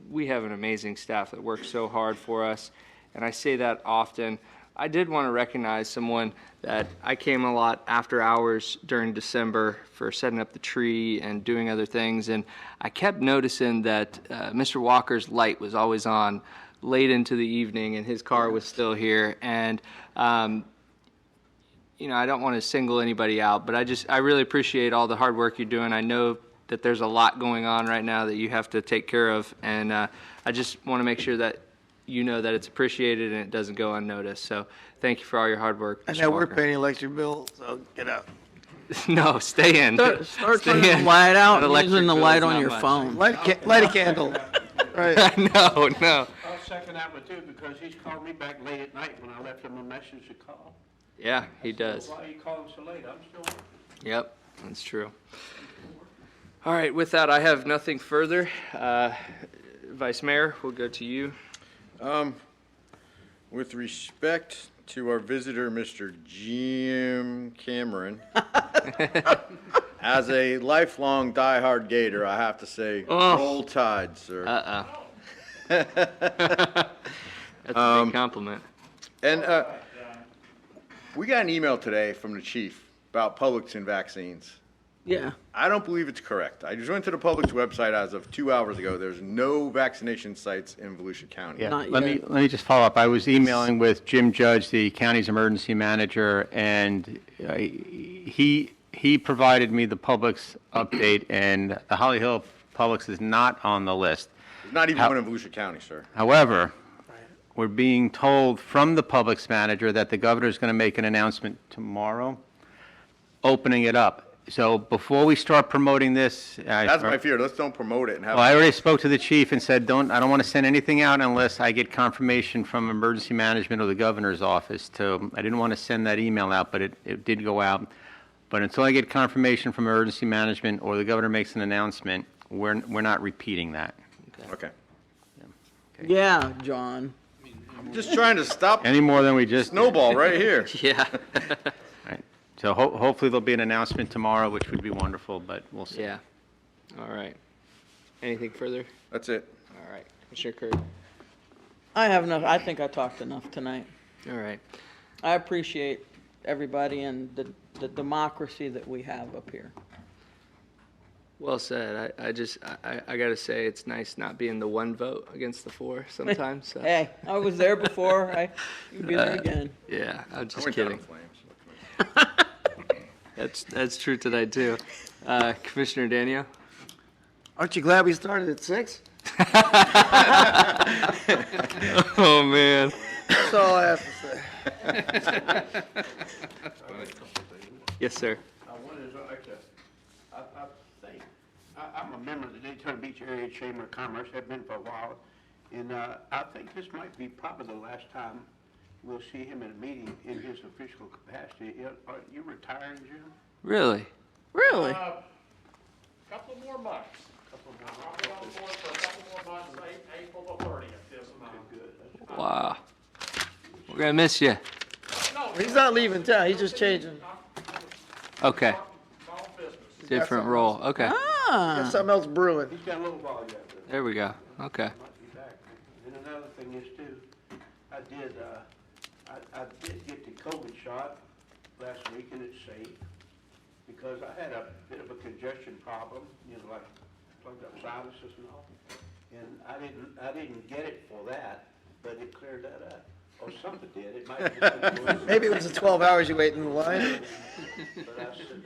we have an amazing staff that works so hard for us, and I say that often. I did want to recognize someone that I came a lot after hours during December for setting up the tree and doing other things, and I kept noticing that Mr. Walker's light was always on late into the evening, and his car was still here. And you know, I don't want to single anybody out, but I really appreciate all the hard work you're doing. I know that there's a lot going on right now that you have to take care of, and I just want to make sure that you know that it's appreciated and it doesn't go unnoticed. So thank you for all your hard work. I Mr. know we're Walker. paying electric bill, so get out. No, stay in. Start Stay turning the in. light out That and electric using the bill light is on not your much. phone. Light a candle. Right. No. I'll second that one too, because he's called me back late at night when I left him a message to call. Yeah, he does. Why are you calling so late? I'm still. Yep, that's true. All right, with that, I have nothing further. Vice Mayor, we'll go to you. With respect to our visitor, Mr. Jim Cameron, as a lifelong diehard Gator, I have to say, roll Tide, sir. That's a big compliment. And we got an email today from the chief about Publix and vaccines. Yeah. I don't believe it's correct. I just went to the Publix website as of 2 hours ago. There's no vaccination sites in Volusia County. Yeah, Not let me yet. let me just follow up. I was emailing with Jim Judge, the county's emergency manager, and he provided me the Publix update, and the Holly Hill Publix is not on the list. There's not even one in Volusia County, sir. However, we're being told from the Publix manager that the governor is going to make an announcement tomorrow, opening it up. So before we start promoting this, That's my fear. Let's don't promote it and have. well, I already spoke to the chief and said, I don't want to send anything out unless I get confirmation from emergency management or the governor's office. I didn't want to send that email out, but it did go out. But until I get confirmation from emergency management or the governor makes an announcement, we're not repeating that. Okay. Yeah, John. I'm just trying to stop Any more than we just did. snowball right here. Yeah. Right. So hopefully there'll be an announcement tomorrow, which would be wonderful, but we'll see. Yeah. All right. Anything further? That's it. All right. Commissioner Curry? I have enough, I think I talked enough tonight. All right. I appreciate everybody and the democracy that we have up here. Well said. I got to say, it's nice not being the one vote against the four sometimes. So. Hey, I was there before, you'll be there again. Yeah, I'm just I went down kidding. in flames. That's true tonight, too. Commissioner Danio? Aren't you glad we started at 6? Oh, man. That's all I have to say. Yes, sir. One is, I think, I'm a member of the Daytona Beach Area Chamber of Commerce, have been for a while, and I think this might be probably the last time we'll see him at a meeting in his official capacity. Are you retiring, Jim? Really? Really? Couple more months. I'll be on board for a couple more months, April the 30th this month. Wow. We're going to miss you. He's not leaving town, he's just changing. Okay. Different role. Okay. Got something else brewing. He's got a little while yet. There we go. Okay. Might be back. And another thing is too, I did get the COVID shot last week and it's safe because I had a bit of a congestion problem, like plugged up sinuses and all. And I didn't get it for that, but it cleared that up. Or something did. It might have Maybe it was the 12 hours you wait in the line. But I said,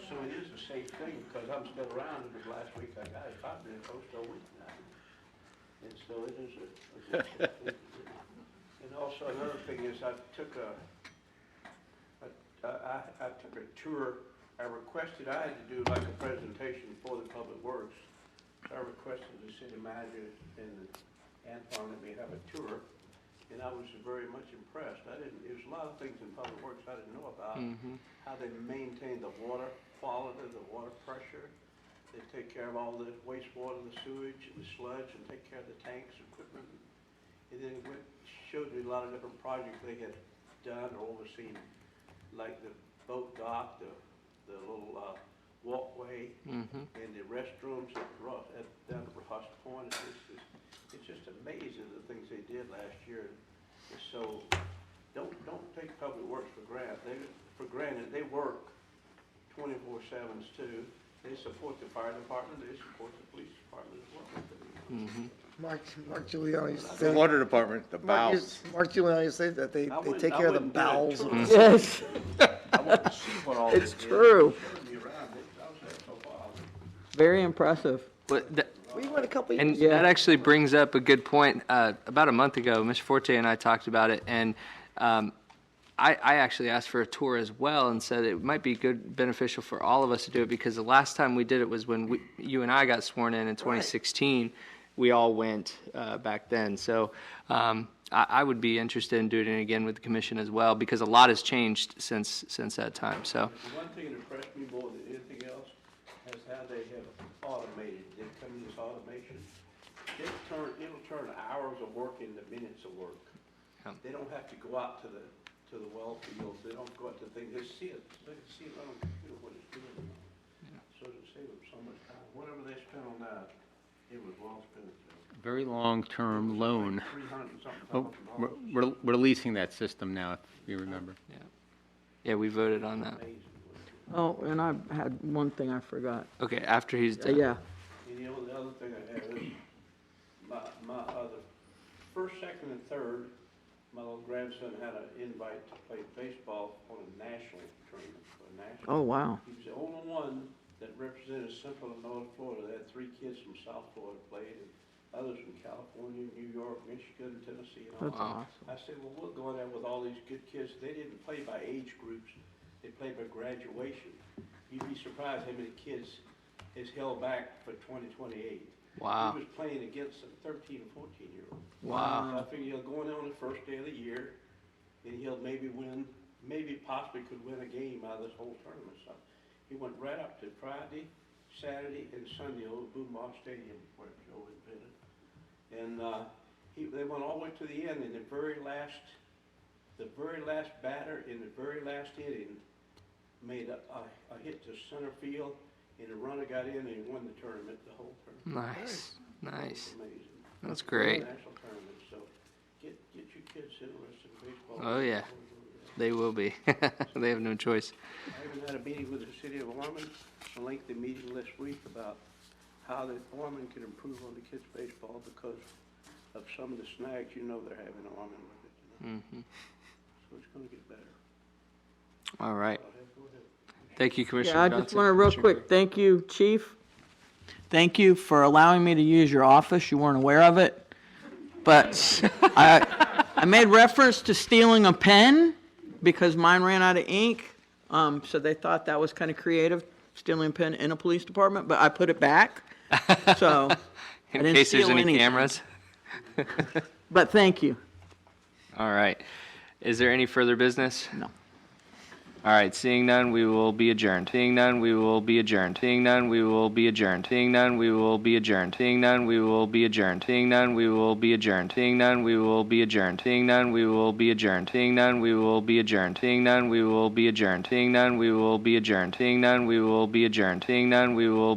so it is a safe thing because I'm still around because last week I got it. I've been close to a week now. And so it is a good thing. And also another thing is I took a tour. I requested I had to do like a presentation for the Public Works. So I requested the city manager and Antoine let me have a tour. And I was very much impressed. There's a lot of things in Public Works I didn't know about. How they maintain the water quality, the water pressure. They take care of all the wastewater, the sewage, and the sludge, and take care of the tanks, equipment. And then it showed me a lot of different projects they had done or overseen, like the boat dock, the little walkway, and the restrooms down at Ross Point. It's just amazing the things they did last year. So don't take Public Works for granted. They work 24/7 too. They support the fire department. They support the police department as well. Mark Giuliani The said. water department, the bowels. Mark Giuliani said that they take care of the bowels. Yes, I want to see what all it's this is. true. Showed me around it. I was there so far. Very impressive. We went a couple And years. that actually brings up a good point. About a month ago, Mr. Forte and I talked about it, and I actually asked for a tour as well and said it might be beneficial for all of us to do it because the last time we did it was when you and I got sworn in 2016. We all went back then. So I would be interested in doing it again with the commission as well because a lot has changed since that time. So. The one thing that impressed me more than anything else is how they have automated. They come in this automation. It'll turn hours of work into minutes of work. Yeah. They don't have to go out to the well fields. They don't go out to things. They see it. They can see it on the computer what it's doing. So to save them so much time. Whatever they spent on that, it was well spent. Very long-term loan. 300 and something Oh, $1,000. we're leasing that system now, if you remember. Yeah, we voted on that. Oh, and I had one thing I forgot. Okay, after he's done. Yeah. And the other thing I have is my other first, second, and third. My little grandson had an invite to play baseball on a national tournament. Oh, wow. He was the only one that represented Central and North Florida. They had 3 kids from South Florida played, and others from California, New York, Michigan, Tennessee, and all. That's awesome. I said, well, we'll go in there with all these good kids. They didn't play by age groups. They played by graduation. You'd be surprised how many kids is held back for 2028. Wow. He was playing against a 13 and 14-year-old. Wow. So I figure he'll go in there on the first day of the year, and he'll maybe possibly could win a game out of this whole tournament. So he went right up to Friday, Saturday, and Sunday over Boom Box Stadium where Joe invented. And they went all the way to the end. In the very last batter in the very last inning, made a hit to center field, and the runner got in and he won the tournament, the whole tournament. Nice, nice. Amazing. That's great. National tournament, so get your kids interested in baseball. Oh, yeah. They will be. They have no choice. I even had a meeting with the city of Ormond, a lengthy meeting this week about how the Ormond can improve on the kids' baseball because of some of the snags they're having in Ormond with it. Mhm. So it's gonna get better. All right. Go ahead. Thank you, Commissioner Yeah, I Johnson. just want to real Commissioner quick, thank you, Chief. Thank you for allowing me to use your office. You weren't aware of it. But I made reference to stealing a pen because mine ran out of ink. So they thought that was kind of creative, stealing a pen in a police department, but I put it back. So I In didn't case there's steal any anything. cameras. But thank you. All right. Is there any further business? No. All right, seeing none, we will be adjourned. Seeing none, we will be adjourned. Seeing none, we will be adjourned. Seeing none, we will be adjourned. Seeing none, we will be adjourned. Seeing none, we will be adjourned. Seeing none, we will be adjourned. Seeing none, we will be adjourned. Seeing none, we will be adjourned. Seeing none, we will be adjourned. Seeing none, we will be adjourned. Seeing none, we will be adjourned. Seeing none, we will